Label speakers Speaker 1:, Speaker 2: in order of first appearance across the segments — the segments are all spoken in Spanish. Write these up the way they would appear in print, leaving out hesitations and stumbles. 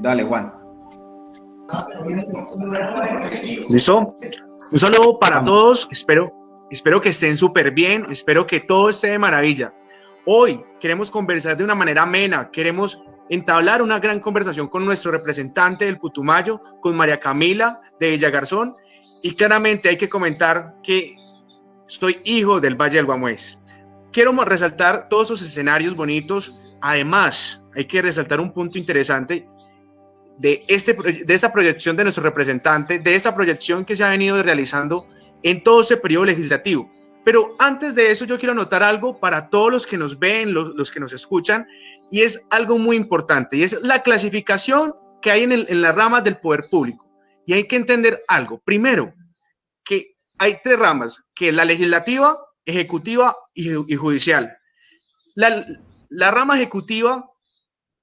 Speaker 1: Dale, Juan.
Speaker 2: ¿Listo? Un saludo para
Speaker 1: Vamos.
Speaker 2: todos. Espero que estén súper bien. Espero que todo esté de maravilla. Hoy queremos conversar de una manera amena. Queremos entablar una gran conversación con nuestro representante del Putumayo, con María Camila de Villagarzón. Y claramente hay que comentar que soy hijo del Valle del Guamués. Quiero resaltar todos esos escenarios bonitos. Además, hay que resaltar un punto interesante de esta proyección de nuestro representante, de esta proyección que se ha venido realizando en todo este periodo legislativo. Pero antes de eso yo quiero anotar algo para todos los que nos ven, los que nos escuchan, y es algo muy importante, y es la clasificación que hay en las ramas del poder público. Y hay que entender algo. Primero, que hay tres ramas, que es la legislativa, ejecutiva y judicial. La, la rama ejecutiva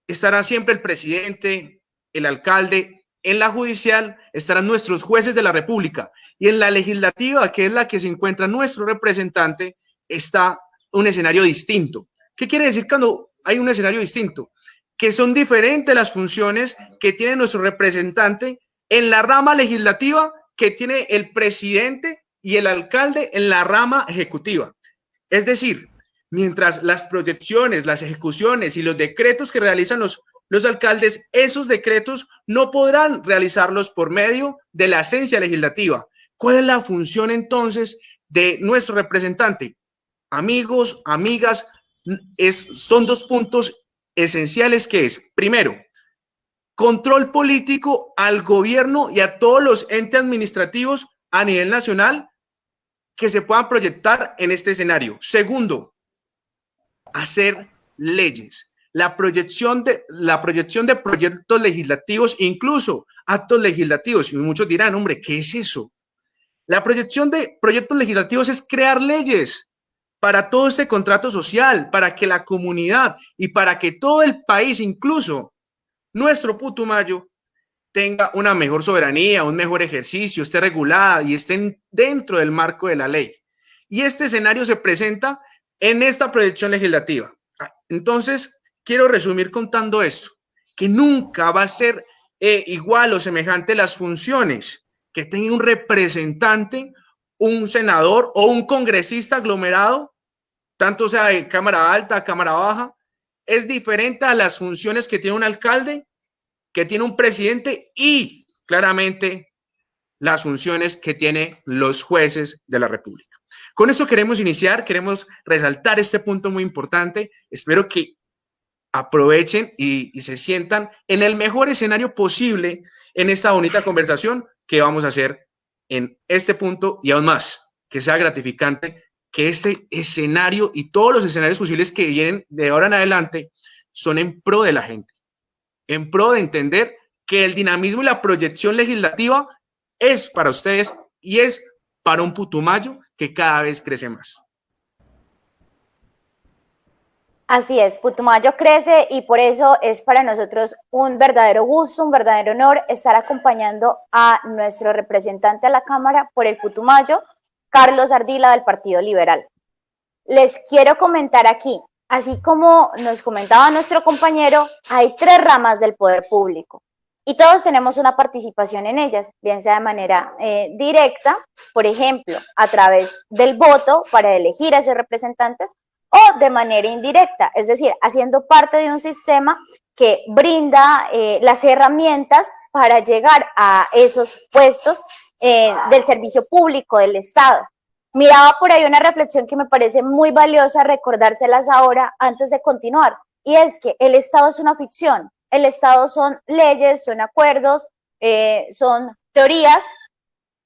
Speaker 2: estará siempre el presidente, el alcalde. En la judicial estarán nuestros jueces de la República, y en la legislativa, que es la que se encuentra nuestro representante, está un escenario distinto. ¿Qué quiere decir cuando hay un escenario distinto? Que son diferentes las funciones que tiene nuestro representante en la rama legislativa que tiene el presidente y el alcalde en la rama ejecutiva. Es decir, mientras las proyecciones, las ejecuciones y los decretos que realizan los alcaldes, esos decretos no podrán realizarlos por medio de la esencia legislativa. ¿Cuál es la función entonces de nuestro representante? Amigos, amigas, son dos puntos esenciales que es, primero, control político al gobierno y a todos los entes administrativos a nivel nacional que se puedan proyectar en este escenario. Segundo, hacer leyes, la proyección de proyectos legislativos, incluso actos legislativos. Y muchos dirán, hombre, ¿qué es eso? La proyección de proyectos legislativos es crear leyes para todo este contrato social, para que la comunidad y para que todo el país, incluso nuestro Putumayo, tenga una mejor soberanía, un mejor ejercicio, esté regulada y esté dentro del marco de la ley. Y este escenario se presenta en esta proyección legislativa. Entonces, quiero resumir contando esto, que nunca va a ser igual o semejante las funciones que tenga un representante, un senador o un congresista aglomerado, tanto sea de Cámara Alta, Cámara Baja, es diferente a las funciones que tiene un alcalde, que tiene un presidente y claramente las funciones que tienen los jueces de la República. Con esto queremos iniciar, queremos resaltar este punto muy importante. Espero que aprovechen y se sientan en el mejor escenario posible en esta bonita conversación que vamos a hacer en este punto, y aún más, que sea gratificante que este escenario y todos los escenarios posibles que vienen de ahora en adelante son en pro de la gente, en pro de entender que el dinamismo y la proyección legislativa es para ustedes y es para un Putumayo que cada vez crece más.
Speaker 3: Así es, Putumayo crece y por eso es para nosotros un verdadero gusto, un verdadero honor estar acompañando a nuestro representante a la Cámara por el Putumayo, Carlos Ardila del Partido Liberal. Les quiero comentar aquí, así como nos comentaba nuestro compañero, hay tres ramas del poder público y todos tenemos una participación en ellas, bien sea de manera directa, por ejemplo, a través del voto para elegir a esos representantes, o de manera indirecta, es decir, haciendo parte de un sistema que brinda las herramientas para llegar a esos puestos del servicio público del Estado. Miraba por ahí una reflexión que me parece muy valiosa recordárselas ahora antes de continuar, y es que el Estado es una ficción, el Estado son leyes, son acuerdos, son teorías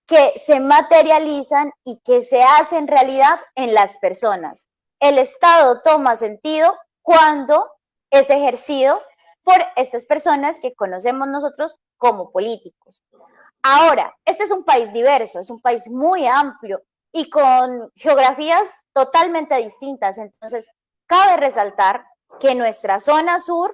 Speaker 3: que se materializan y que se hacen realidad en las personas. El Estado toma sentido cuando es ejercido por estas personas que conocemos nosotros como políticos. Ahora, este es un país diverso, es un país muy amplio y con geografías totalmente distintas. Entonces, cabe resaltar que nuestra zona sur,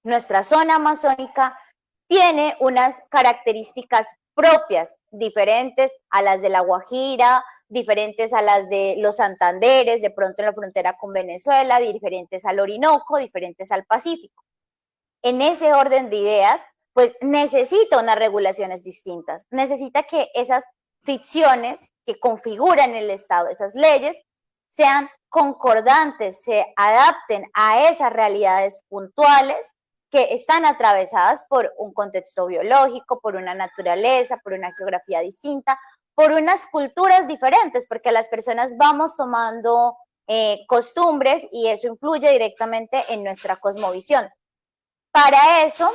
Speaker 3: nuestra zona amazónica, tiene unas características propias, diferentes a las de La Guajira, diferentes a las de los Santanderes, de pronto en la frontera con Venezuela, diferentes al Orinoco, diferentes al Pacífico. en ese orden de ideas, pues necesita unas regulaciones distintas, necesita que esas ficciones que configuran el Estado, esas leyes, sean concordantes, se adapten a esas realidades puntuales que están atravesadas por un contexto biológico, por una naturaleza, por una geografía distinta, por unas culturas diferentes, porque las personas vamos tomando costumbres y eso influye directamente en nuestra cosmovisión. Para eso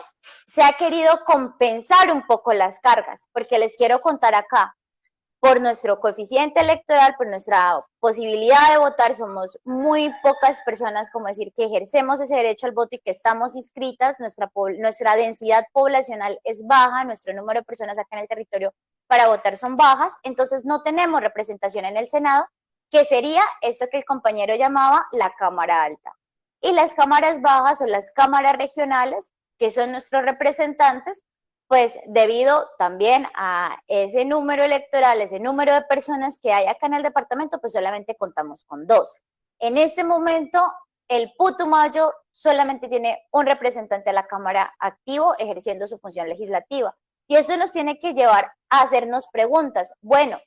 Speaker 3: se ha querido compensar un poco las cargas, porque les quiero contar acá, por nuestro coeficiente electoral, por nuestra posibilidad de votar, somos muy pocas personas, como decir, que ejercemos ese derecho al voto y que estamos inscritas, nuestra densidad poblacional es baja, nuestro número de personas acá en el territorio para votar son bajas, entonces no tenemos representación en el Senado, que sería esto que el compañero llamaba la Cámara Alta. Y las cámaras bajas o las cámaras regionales, que son nuestros representantes, pues debido también a ese número electoral, ese número de personas que hay acá en el departamento, pues solamente contamos con 2. En este momento, el Putumayo solamente tiene un representante de la Cámara activo ejerciendo su función legislativa. Y eso nos tiene que llevar a hacernos preguntas. Bueno,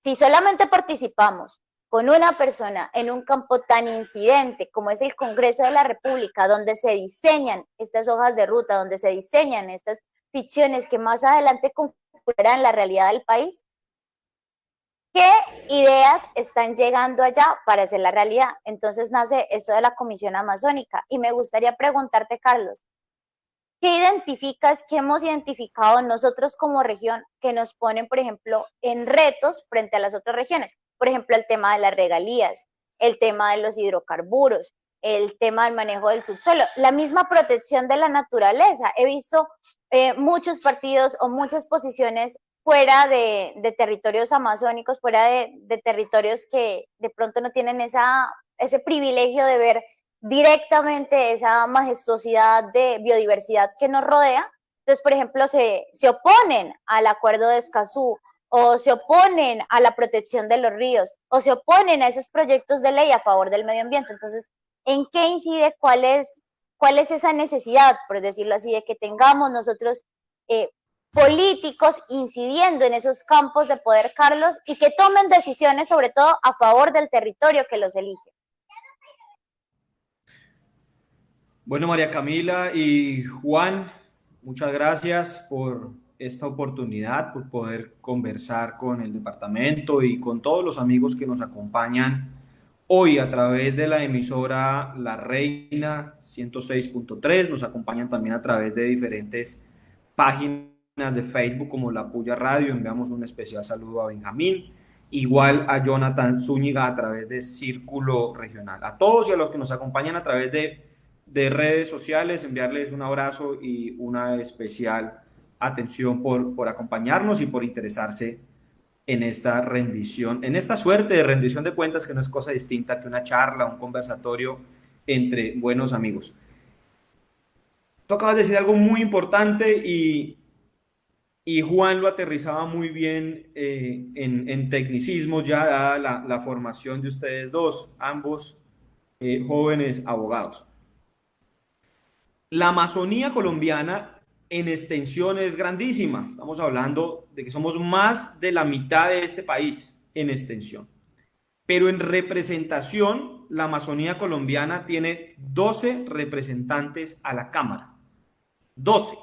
Speaker 3: si solamente participamos con una persona en un campo tan incidente como es el Congreso de la República, donde se diseñan estas hojas de ruta, donde se diseñan estas ficciones que más adelante configurarán la realidad del país, ¿qué ideas están llegando allá para hacer la realidad? Entonces nace esto de la Comisión Amazónica. Y me gustaría preguntarte, Carlos, ¿qué identificas, qué hemos identificado nosotros como región que nos ponen, por ejemplo, en retos frente a las otras regiones? Por ejemplo, el tema de las regalías, el tema de los hidrocarburos, el tema del manejo del subsuelo, la misma protección de la naturaleza. He visto muchos partidos o muchas posiciones fuera de territorios amazónicos, fuera de territorios que de pronto no tienen ese privilegio de ver directamente esa majestuosidad de biodiversidad que nos rodea. Entonces, por ejemplo, se oponen al acuerdo de Escazú, o se oponen a la protección de los ríos, o se oponen a esos proyectos de ley a favor del medio ambiente. Entonces, ¿en qué incide? ¿Cuál es esa necesidad, por decirlo así, de que tengamos nosotros políticos incidiendo en esos campos de poder, Carlos, y que tomen decisiones sobre todo a favor del territorio que los elige?
Speaker 1: Bueno, María Camila y Juan, muchas gracias por esta oportunidad, por poder conversar con el departamento y con todos los amigos que nos acompañan hoy a través de la emisora La Reina 106.3. Nos acompañan también a través de diferentes páginas de Facebook como La Puya Radio. Enviamos un especial saludo a Benjamín, igual a Jonathan Zúñiga a través de Círculo Regional. A todos y a los que nos acompañan a través de redes sociales, enviarles un abrazo y una especial atención por acompañarnos y por interesarse en esta rendición, en esta suerte de rendición de cuentas que no es cosa distinta que una charla, un conversatorio entre buenos amigos. Tú acabas de decir algo muy importante y Juan lo aterrizaba muy bien en tecnicismo, ya dada la formación de ustedes dos, ambos jóvenes abogados. La Amazonía colombiana en extensión es grandísima. Estamos hablando de que somos más de la mitad de este país en extensión. Pero en representación, la Amazonía colombiana tiene 12 representantes a la Cámara. 12.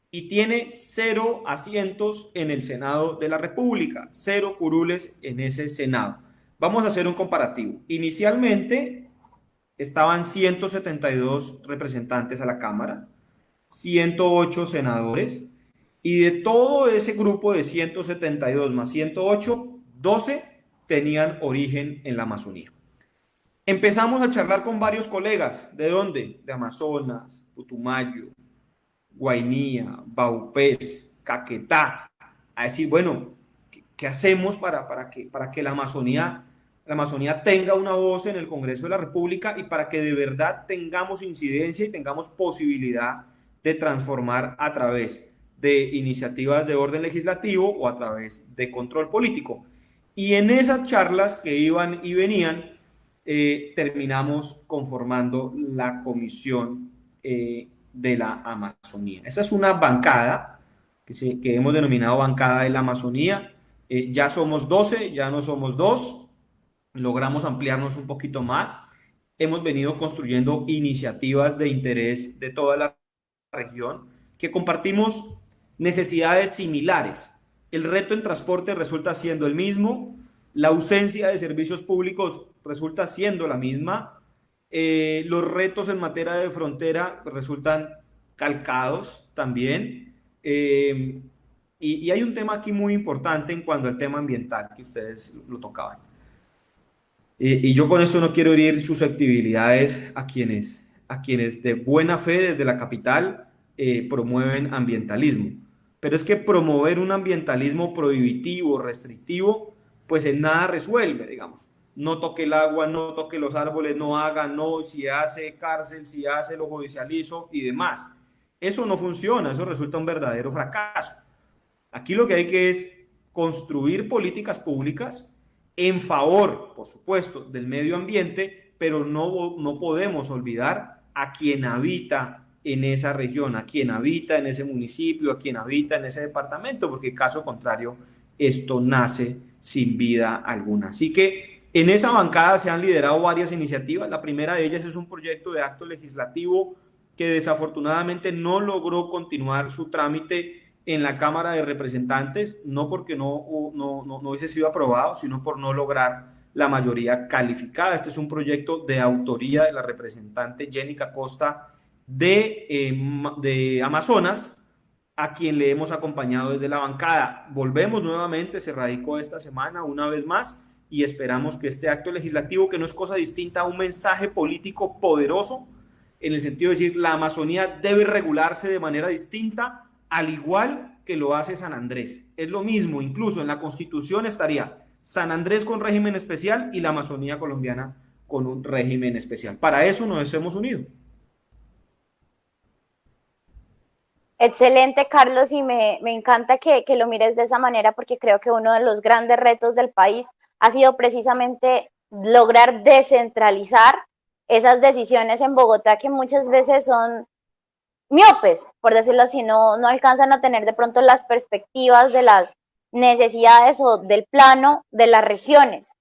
Speaker 1: Y tiene 0 asientos en el Senado de la República. 0 curules en ese Senado. Vamos a hacer un comparativo. Inicialmente estaban 172 representantes a la Cámara, 108 senadores, y de todo ese grupo de 172 más 108, 12 tenían origen en la Amazonía. Empezamos a charlar con varios colegas. ¿De dónde? De Amazonas, Putumayo, Guainía, Baupés, Caquetá. A decir, bueno, ¿qué hacemos para que la Amazonía tenga una voz en el Congreso de la República y para que de verdad tengamos incidencia y tengamos posibilidad de transformar a través de iniciativas de orden legislativo o a través de control político? Y en esas charlas que iban y venían, terminamos conformando la comisión de la Amazonía. Esa es una bancada que hemos denominado Bancada de la Amazonía. Ya somos 12, ya no somos 2, logramos ampliarnos un poquito más. Hemos venido construyendo iniciativas de interés de toda la región que compartimos necesidades similares. El reto en transporte resulta siendo el mismo, la ausencia de servicios públicos resulta siendo la misma, los retos en materia de frontera resultan calcados también. Y hay un tema aquí muy importante en cuanto al tema ambiental, que ustedes lo tocaban. Y yo con esto no quiero herir susceptibilidades a quienes de buena fe desde la capital promueven ambientalismo. Pero es que promover un ambientalismo prohibitivo, restrictivo, pues en nada resuelve, digamos. No toque el agua, no toque los árboles, no haga, no, si hace cárcel, si hace lo judicializo y demás. Eso no funciona, eso resulta un verdadero fracaso. Aquí lo que hay que es construir políticas públicas en favor, por supuesto, del medio ambiente, pero no podemos olvidar a quien habita en esa región, a quien habita en ese municipio, a quien habita en ese departamento, porque caso contrario, esto nace sin vida alguna. Así que en esa bancada se han liderado varias iniciativas. La primera de ellas es un proyecto de acto legislativo que desafortunadamente no logró continuar su trámite en la Cámara de Representantes, no porque no hubiese sido aprobado, sino por no lograr la mayoría calificada. Este es un proyecto de autoría de la representante Jenica Costa de Amazonas, a quien le hemos acompañado desde la bancada. Volvemos nuevamente, se radicó esta semana una vez más y esperamos que este acto legislativo, que no es cosa distinta a un mensaje político poderoso, en el sentido de decir, la Amazonía debe regularse de manera distinta, al igual que lo hace San Andrés. Es lo mismo, incluso en la Constitución estaría San Andrés con régimen especial y la Amazonía colombiana con un régimen especial. Para eso nos hemos unido.
Speaker 3: Excelente, Carlos, y me encanta que lo mires de esa manera porque creo que uno de los grandes retos del país ha sido precisamente lograr descentralizar esas decisiones en Bogotá que muchas veces son miopes, por decirlo así, no alcanzan a tener de pronto las perspectivas de las necesidades o del plano de las regiones.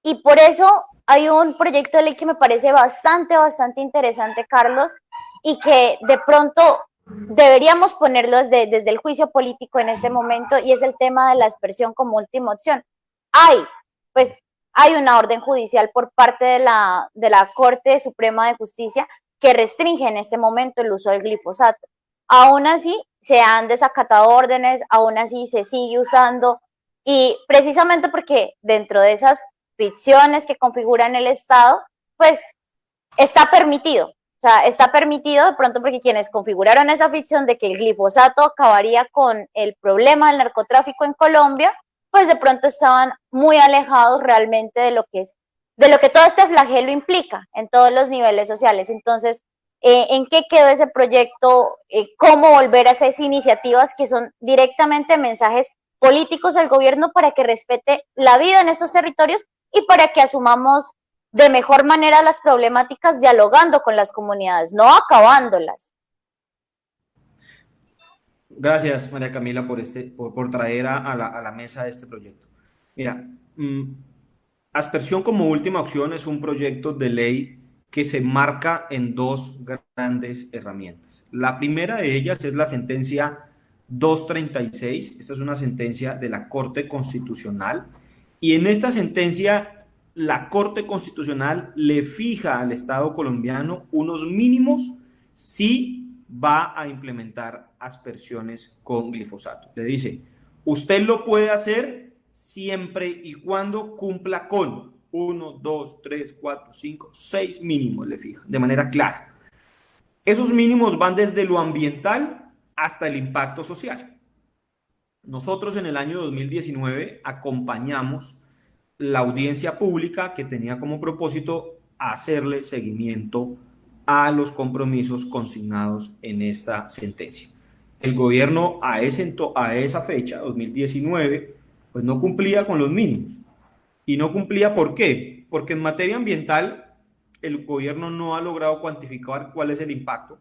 Speaker 3: Y por eso hay un proyecto de ley que me parece bastante interesante, Carlos, y que de pronto deberíamos ponerlo desde el juicio político en este momento, y es el tema de la aspersión como última opción. Hay una orden judicial por parte de la Corte Suprema de Justicia que restringe en este momento el uso del glifosato. Aún así, se han desacatado órdenes, aún así se sigue usando, y precisamente porque dentro de esas ficciones que configuran el Estado, pues está permitido. O sea, está permitido de pronto porque quienes configuraron esa ficción de que el glifosato acabaría con el problema del narcotráfico en Colombia, pues de pronto estaban muy alejados realmente de lo que todo este flagelo implica en todos los niveles sociales. Entonces, ¿en qué quedó ese proyecto? ¿Cómo volver a esas iniciativas que son directamente mensajes políticos al gobierno para que respete la vida en esos territorios y para que asumamos de mejor manera las problemáticas dialogando con las comunidades, no acabándolas?
Speaker 1: Gracias, María Camila, por traer a la mesa este proyecto. Mira, aspersión como última opción es un proyecto de ley que se marca en dos grandes herramientas. La primera de ellas es la sentencia 236. Esta es una sentencia de la Corte Constitucional, y en esta sentencia la Corte Constitucional le fija al Estado colombiano unos mínimos si va a implementar aspersiones con glifosato. Le dice, usted lo puede hacer siempre y cuando cumpla con 1, 2, 3, 4, 5, 6 mínimos, le fija, de manera clara. Esos mínimos van desde lo ambiental hasta el impacto social. Nosotros en el año 2019 acompañamos la audiencia pública que tenía como propósito hacerle seguimiento a los compromisos consignados en esta sentencia. El gobierno a esa fecha, 2019, pues no cumplía con los mínimos. Y no cumplía, ¿por qué? Porque en materia ambiental el gobierno no ha logrado cuantificar cuál es el impacto,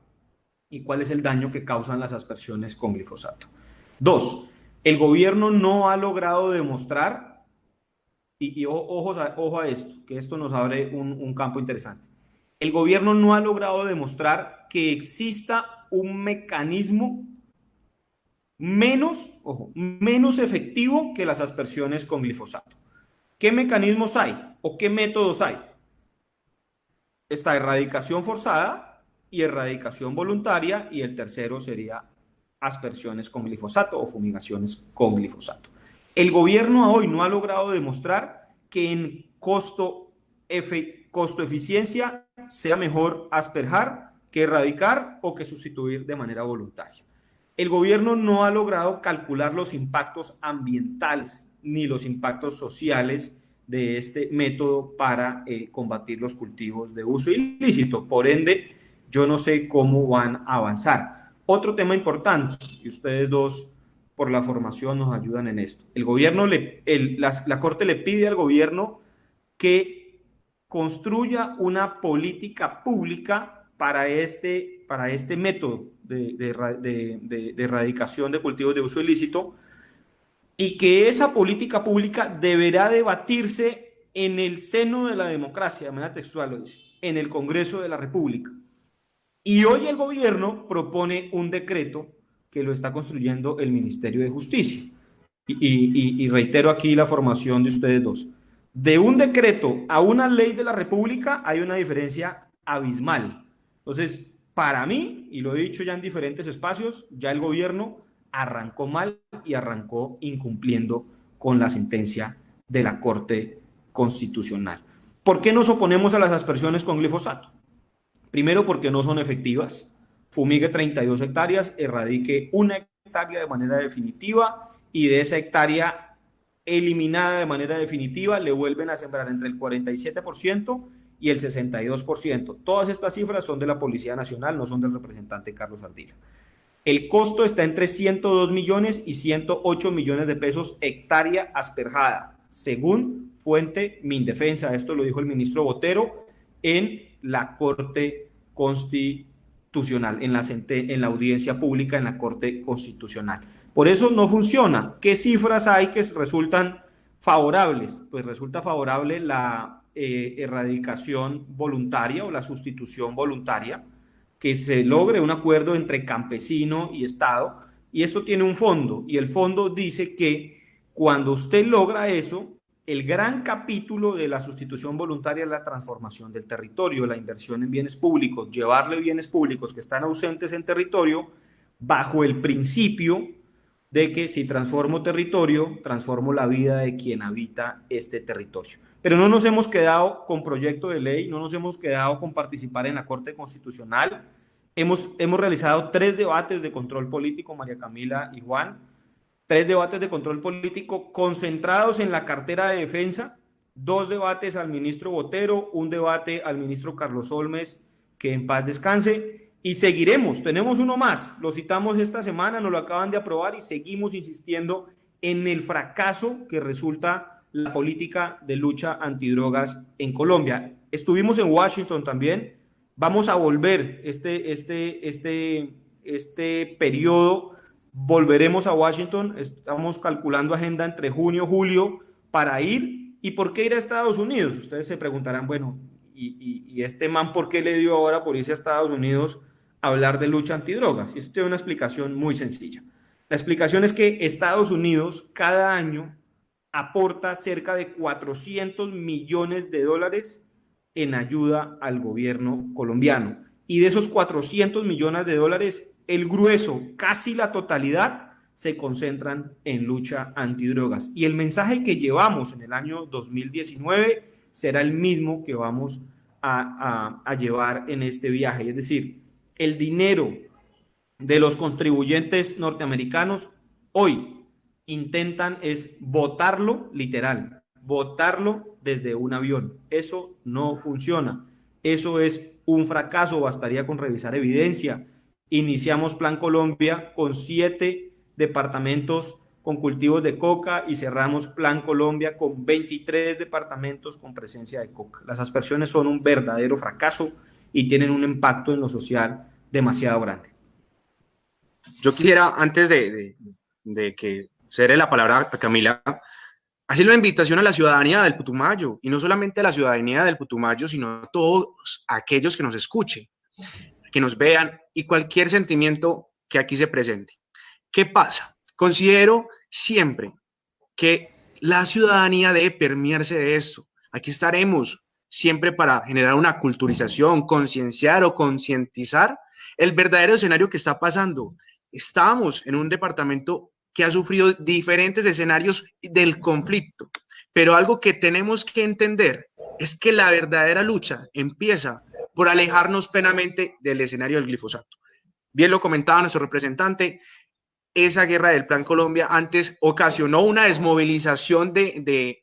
Speaker 1: y cuál es el daño que causan las aspersiones con glifosato. 2. El gobierno no ha logrado demostrar, ojo a esto, que esto nos abre un campo interesante. El gobierno no ha logrado demostrar que exista un mecanismo menos efectivo que las aspersiones con glifosato. ¿Qué mecanismos hay o qué métodos hay? Está erradicación forzada y erradicación voluntaria, y el tercero sería aspersiones con glifosato o fumigaciones con glifosato. El gobierno hoy no ha logrado demostrar que en costo-eficiencia sea mejor asperjar que erradicar o que sustituir de manera voluntaria. El gobierno no ha logrado calcular los impactos ambientales ni los impactos sociales de este método para combatir los cultivos de uso ilícito. Por ende, yo no sé cómo van a avanzar. Otro tema importante, y ustedes dos por la formación nos ayudan en esto. El gobierno, la Corte le pide al gobierno que construya una política pública para este método de erradicación de cultivos de uso ilícito, y que esa política pública deberá debatirse en el seno de la democracia, de manera textual lo dice, en el Congreso de la República. Y hoy el gobierno propone un decreto que lo está construyendo el Ministerio de Justicia. Y reitero aquí la formación de ustedes dos. De un decreto a una ley de la República hay una diferencia abismal. Entonces, para mí, y lo he dicho ya en diferentes espacios, ya el gobierno arrancó mal y arrancó incumpliendo con la sentencia de la Corte Constitucional. ¿Por qué nos oponemos a las aspersiones con glifosato? Primero, porque no son efectivas. Fumigue 32 hectáreas, erradique 1 hectárea de manera definitiva, y de esa hectárea eliminada de manera definitiva le vuelven a sembrar entre el 47% y el 62%. Todas estas cifras son de la Policía Nacional, no son del representante Carlos Ardila. El costo está entre 102 millones y 108 millones de pesos hectárea asperjada, según fuente Mindefensa. Esto lo dijo el ministro Botero en la Corte Constitucional, en la audiencia pública en la Corte Constitucional. Por eso no funciona. ¿Qué cifras hay que resultan favorables? Pues resulta favorable la erradicación voluntaria o la sustitución voluntaria, que se logre un acuerdo entre campesino y Estado, y esto tiene un fondo, y el fondo dice que cuando usted logra eso, el gran capítulo de la sustitución voluntaria es la transformación del territorio, la inversión en bienes públicos, llevarle bienes públicos que están ausentes en territorio, bajo el principio de que si transformo territorio, transformo la vida de quien habita este territorio. Pero no nos hemos quedado con proyecto de ley, no nos hemos quedado con participar en la Corte Constitucional. Hemos realizado 3 debates de control político, María Camila y Juan, 3 debates de control político concentrados en la cartera de defensa, 2 debates al ministro Botero, 1 debate al ministro Carlos Olmes, que en paz descanse, y seguiremos. Tenemos uno más, lo citamos esta semana, nos lo acaban de aprobar, y seguimos insistiendo en el fracaso que resulta la política de lucha antidrogas en Colombia. Estuvimos en Washington también, vamos a volver este periodo, volveremos a Washington, estamos calculando agenda entre junio y julio para ir. ¿Y por qué ir a Estados Unidos? Ustedes se preguntarán, bueno, ¿y este man por qué le dio ahora por irse a Estados Unidos a hablar de lucha antidrogas? Y esto tiene una explicación muy sencilla. La explicación es que Estados Unidos cada año aporta cerca de 400 millones de dólares en ayuda al gobierno colombiano. Y de esos 400 millones de dólares, el grueso, casi la totalidad, se concentran en lucha antidrogas. Y el mensaje que llevamos en el año 2019 será el mismo que vamos a llevar en este viaje. Es decir, el dinero de los contribuyentes norteamericanos hoy intentan es botarlo, literal, botarlo desde un avión. Eso no funciona. Eso es un fracaso, bastaría con revisar evidencia. Iniciamos Plan Colombia con 7 departamentos con cultivos de coca y cerramos Plan Colombia con 23 departamentos con presencia de coca. Las aspersiones son un verdadero fracaso y tienen un impacto en lo social demasiado grande.
Speaker 2: Yo quisiera, antes de que se dé la palabra a Camila, hacer una invitación a la ciudadanía del Putumayo, y no solamente a la ciudadanía del Putumayo, sino a todos aquellos que nos escuchen, que nos vean y cualquier sentimiento que aquí se presente. ¿Qué pasa? Considero siempre que la ciudadanía debe permearse de esto. Aquí estaremos siempre para generar una culturización, concienciar o concientizar el verdadero escenario que está pasando. Estamos en un departamento que ha sufrido diferentes escenarios del conflicto, pero algo que tenemos que entender es que la verdadera lucha empieza por alejarnos plenamente del escenario del glifosato. Bien lo comentaba nuestro representante, esa guerra del Plan Colombia antes ocasionó una desmovilización de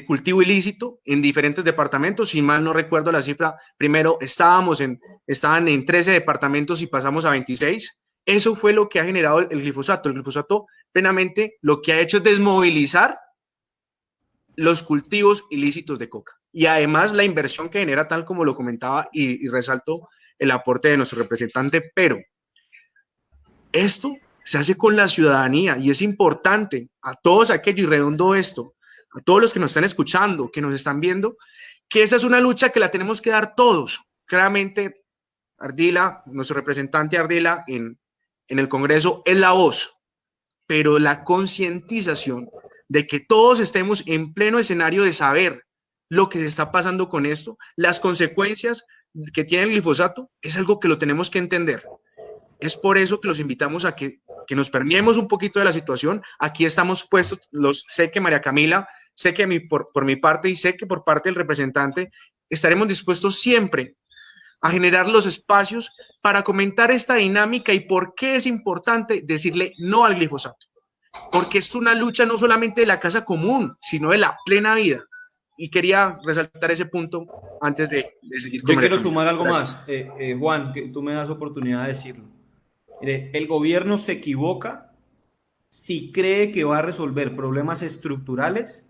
Speaker 2: cultivo ilícito en diferentes departamentos. Si mal no recuerdo la cifra, primero estaban en 13 departamentos y pasamos a 26. Eso fue lo que ha generado el glifosato. El glifosato plenamente lo que ha hecho es desmovilizar los cultivos ilícitos de coca. Y además la inversión que genera, tal como lo comentaba, y resalto el aporte de nuestro representante, pero esto se hace con la ciudadanía y es importante a todos aquellos, y redondo esto, a todos los que nos están escuchando, que nos están viendo, que esa es una lucha que la tenemos que dar todos. Claramente, Ardila, nuestro representante Ardila en el Congreso es la voz, pero la concientización de que todos estemos en pleno escenario de saber lo que se está pasando con esto, las consecuencias que tiene el glifosato, es algo que lo tenemos que entender. Es por eso que los invitamos a que nos permeemos un poquito de la situación. Aquí estamos puestos, sé que María Camila, sé que por mi parte y sé que por parte del representante, estaremos dispuestos siempre a generar los espacios para comentar esta dinámica y por qué es importante decirle no al glifosato. Porque es una lucha no solamente de la casa común, sino de la plena vida. Y quería resaltar ese punto antes de seguir con
Speaker 1: Yo
Speaker 2: María
Speaker 1: quiero
Speaker 2: Camila.
Speaker 1: sumar algo
Speaker 2: Gracias.
Speaker 1: más, Juan, que tú me das oportunidad de decirlo. Mire, el gobierno se equivoca si cree que va a resolver problemas estructurales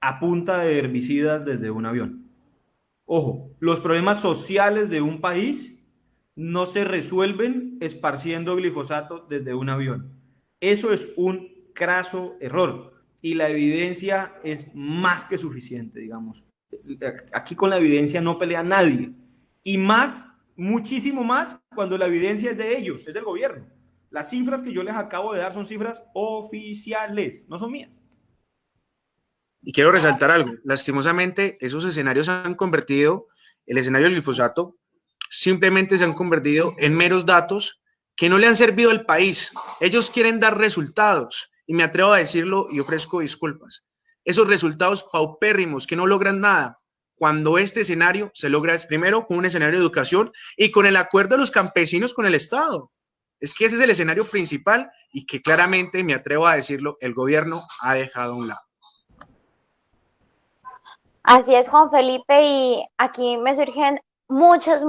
Speaker 1: a punta de herbicidas desde un avión. Ojo, los problemas sociales de un país no se resuelven esparciendo glifosato desde un avión. Eso es un craso error y la evidencia es más que suficiente, digamos. Aquí con la evidencia no pelea nadie. Y más, muchísimo más, cuando la evidencia es de ellos, es del gobierno. Las cifras que yo les acabo de dar son cifras oficiales, no son mías.
Speaker 2: Y quiero resaltar algo, lastimosamente esos escenarios se han convertido, el escenario del glifosato, simplemente se han convertido en meros datos que no le han servido al país. Ellos quieren dar resultados, y me atrevo a decirlo y ofrezco disculpas. Esos resultados paupérrimos que no logran nada, cuando este escenario se logra es primero con un escenario de educación y con el acuerdo de los campesinos con el Estado. Es que ese es el escenario principal y que claramente, me atrevo a decirlo, el gobierno ha dejado a un lado.
Speaker 3: Así es, Juan Felipe, y aquí me surgen muchas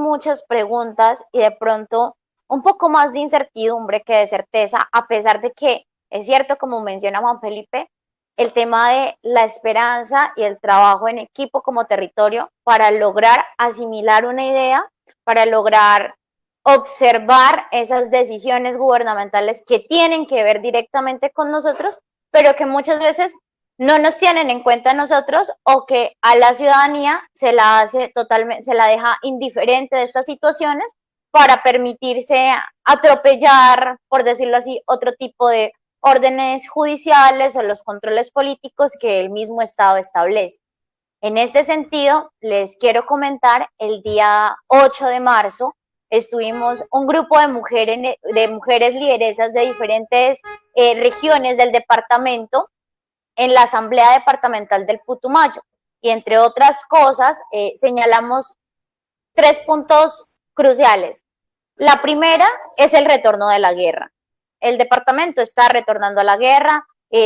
Speaker 3: preguntas y de pronto un poco más de incertidumbre que de certeza, a pesar de que es cierto, como menciona Juan Felipe, el tema de la esperanza y el trabajo en equipo como territorio para lograr asimilar una idea, para lograr observar esas decisiones gubernamentales que tienen que ver directamente con nosotros, pero que muchas veces no nos tienen en cuenta nosotros o que a la ciudadanía se la hace totalmente, se la deja indiferente de estas situaciones para permitirse atropellar, por decirlo así, otro tipo de órdenes judiciales o los controles políticos que el mismo Estado establece. En este sentido, les quiero comentar, el día 8 de marzo estuvimos un grupo de mujeres lideresas de diferentes regiones del departamento en la Asamblea Departamental del Putumayo. Y entre otras cosas, señalamos 3 puntos cruciales. La primera es el retorno de la guerra. El departamento está retornando a la guerra,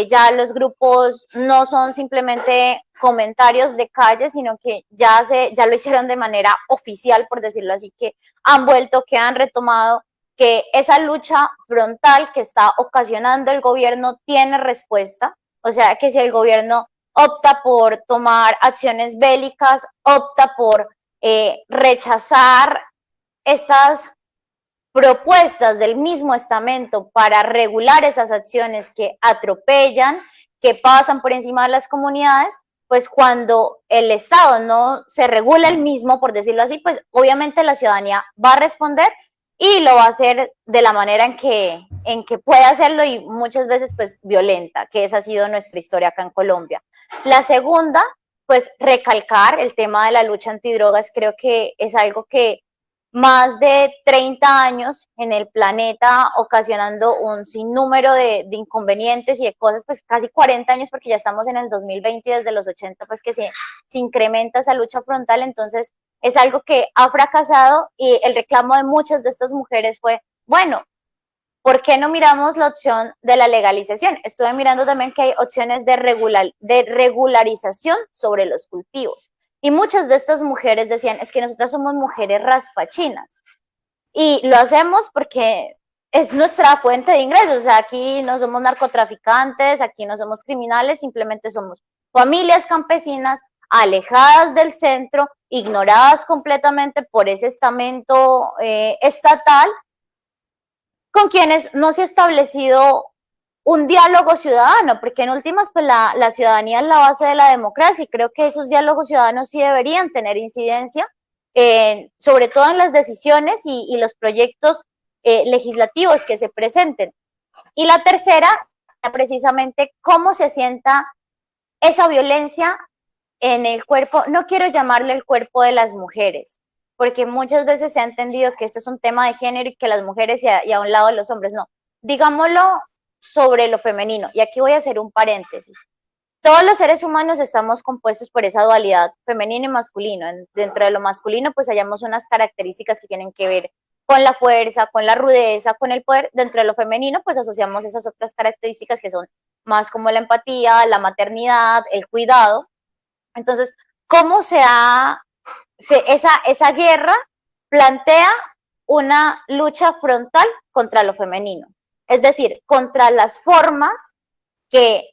Speaker 3: ya los grupos no son simplemente comentarios de calle, sino que ya lo hicieron de manera oficial, por decirlo así, que han vuelto, que han retomado, que esa lucha frontal que está ocasionando el gobierno tiene respuesta. O sea, que si el gobierno opta por tomar acciones bélicas, opta por rechazar estas propuestas del mismo estamento para regular esas acciones que atropellan, que pasan por encima de las comunidades, pues cuando el Estado no se regula el mismo, por decirlo así, pues obviamente la ciudadanía va a responder y lo va a hacer de la manera en que puede hacerlo y muchas veces pues violenta, que esa ha sido nuestra historia acá en Colombia. La segunda, pues recalcar el tema de la lucha antidrogas, creo que es algo que más de 30 años en el planeta, ocasionando un sinnúmero de inconvenientes y de cosas, pues casi 40 años, porque ya estamos en el 2020 y desde los 80, pues que se incrementa esa lucha frontal, entonces es algo que ha fracasado y el reclamo de muchas de estas mujeres fue, bueno, ¿por qué no miramos la opción de la legalización? Estuve mirando también que hay opciones de regularización sobre los cultivos. Y muchas de estas mujeres decían, es que nosotras somos mujeres raspachinas. Y lo hacemos porque es nuestra fuente de ingresos. O sea, aquí no somos narcotraficantes, aquí no somos criminales, simplemente somos familias campesinas alejadas del centro, ignoradas completamente por ese estamento estatal, con quienes no se ha establecido un diálogo ciudadano, porque en últimas pues la ciudadanía es la base de la democracia y creo que esos diálogos ciudadanos sí deberían tener incidencia, sobre todo en las decisiones y los proyectos legislativos que se presenten. Y la tercera, precisamente, cómo se sienta esa violencia en el cuerpo, no quiero llamarle el cuerpo de las mujeres, porque muchas veces se ha entendido que esto es un tema de género y que las mujeres y a un lado de los hombres, no. Digámoslo sobre lo femenino, y aquí voy a hacer un paréntesis. Todos los seres humanos estamos compuestos por esa dualidad femenino y masculino. Dentro de lo masculino, pues hallamos unas características que tienen que ver con la fuerza, con la rudeza, con el poder. Dentro de lo femenino, pues asociamos esas otras características que son más como la empatía, la maternidad, el cuidado. Entonces, ¿cómo esa guerra plantea una lucha frontal contra lo femenino? Es decir, contra las formas que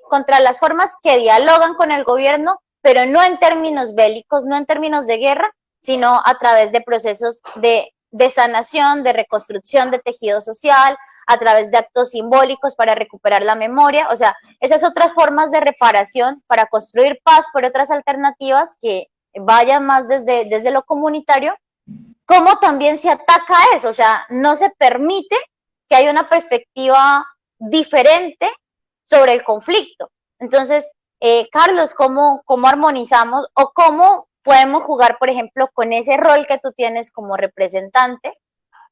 Speaker 3: contra las formas que dialogan con el gobierno, pero no en términos bélicos, no en términos de guerra, sino a través de procesos de sanación, de reconstrucción de tejido social, a través de actos simbólicos para recuperar la memoria, o sea, esas otras formas de reparación para construir paz por otras alternativas que vayan más desde lo comunitario, como también se ataca a eso, o sea, no se permite que haya una perspectiva diferente sobre el conflicto. Entonces, Carlos, ¿cómo armonizamos o cómo podemos jugar, por ejemplo, con ese rol que tú tienes como representante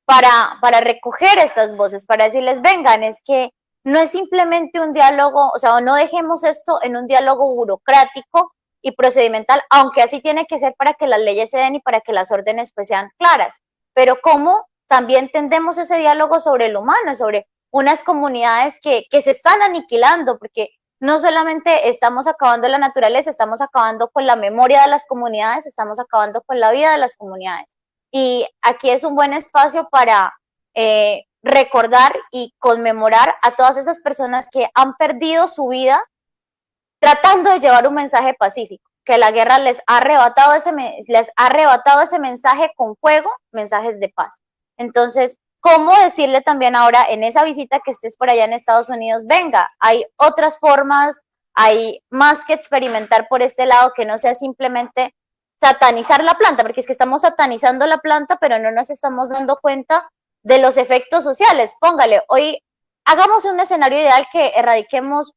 Speaker 3: para recoger estas voces, para decirles, vengan, es que no es simplemente un diálogo, o sea, no dejemos esto en un diálogo burocrático y procedimental, aunque así tiene que ser para que las leyes se den y para que las órdenes pues sean claras, pero cómo también tendemos ese diálogo sobre lo humano, sobre unas comunidades que se están aniquilando, porque no solamente estamos acabando la naturaleza, estamos acabando con la memoria de las comunidades, estamos acabando con la vida de las comunidades. Y aquí es un buen espacio para recordar y conmemorar a todas esas personas que han perdido su vida tratando de llevar un mensaje pacífico, que la guerra les ha arrebatado ese mensaje con fuego, mensajes de paz. Entonces, ¿cómo decirle también ahora en esa visita que estés por allá en Estados Unidos, venga, hay otras formas, hay más que experimentar por este lado, que no sea simplemente satanizar la planta, porque es que estamos satanizando la planta, pero no nos estamos dando cuenta de los efectos sociales. Póngale, hoy hagamos un escenario ideal que erradiquemos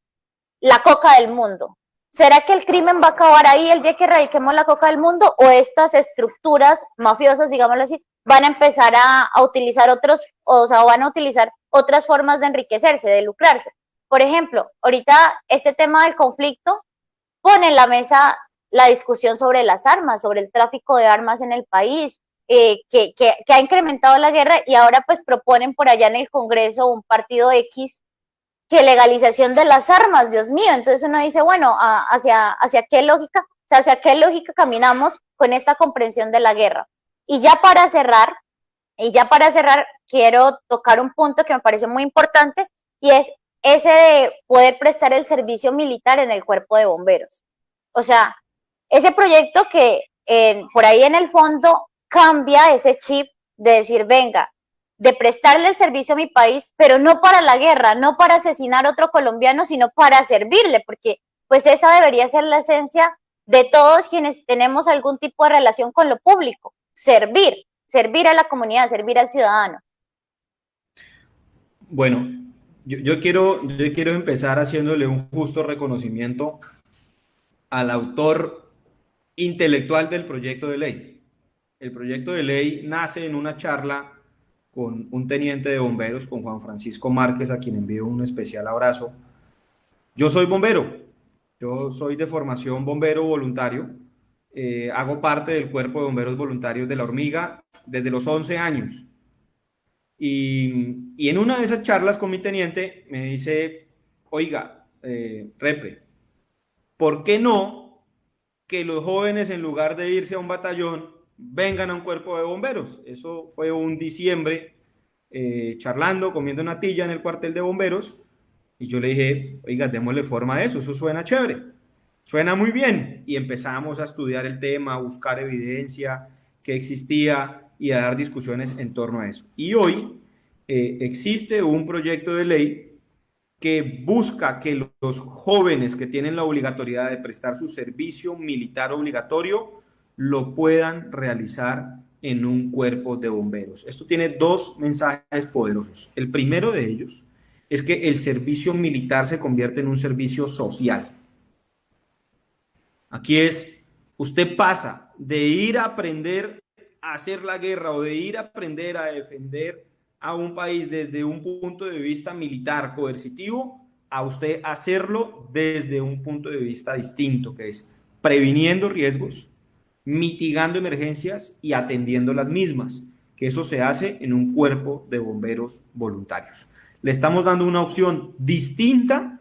Speaker 3: la coca del mundo. ¿Será que el crimen va a acabar ahí el día que erradiquemos la coca del mundo o estas estructuras mafiosas, digámoslo así, van a empezar a utilizar van a utilizar otras formas de enriquecerse, de lucrarse? Por ejemplo, ahorita este tema del conflicto pone en la mesa la discusión sobre las armas, sobre el tráfico de armas en el país, que ha incrementado la guerra y ahora pues proponen por allá en el Congreso un partido X que legalización de las armas, Dios mío. Entonces uno dice, bueno, ¿hacia qué lógica? O sea, ¿hacia qué lógica caminamos con esta comprensión de la guerra? Y ya para cerrar, quiero tocar un punto que me parece muy importante y es ese de poder prestar el servicio militar en el cuerpo de bomberos. O sea, ese proyecto que por ahí en el fondo cambia ese chip de decir, venga, de prestarle el servicio a mi país, pero no para la guerra, no para asesinar a otro colombiano, sino para servirle, porque pues esa debería ser la esencia de todos quienes tenemos algún tipo de relación con lo público, servir a la comunidad, servir al ciudadano.
Speaker 1: Bueno, yo quiero empezar haciéndole un justo reconocimiento al autor intelectual del proyecto de ley. El proyecto de ley nace en una charla con un teniente de bomberos, con Juan Francisco Márquez, a quien envío un especial abrazo. Yo soy bombero, yo soy de formación bombero voluntario, hago parte del cuerpo de bomberos voluntarios de La Hormiga desde los 11 años. Y en una de esas charlas con mi teniente me dice, oiga, Repre, ¿por qué no que los jóvenes en lugar de irse a un batallón vengan a un cuerpo de bomberos? Eso fue un diciembre, charlando, comiendo una tilla en el cuartel de bomberos, y yo le dije, oiga, démosle forma a eso suena chévere, suena muy bien, y empezamos a estudiar el tema, a buscar evidencia que existía y a dar discusiones en torno a eso. Y hoy existe un proyecto de ley que busca que los jóvenes que tienen la obligatoriedad de prestar su servicio militar obligatorio lo puedan realizar en un cuerpo de bomberos. Esto tiene dos mensajes poderosos. El primero de ellos es que el servicio militar se convierte en un servicio social. Aquí es, usted pasa de ir a aprender a hacer la guerra o de ir a aprender a defender a un país desde un punto de vista militar coercitivo a usted hacerlo desde un punto de vista distinto, que es previniendo riesgos, mitigando emergencias y atendiendo las mismas, que eso se hace en un cuerpo de bomberos voluntarios. Le estamos dando una opción distinta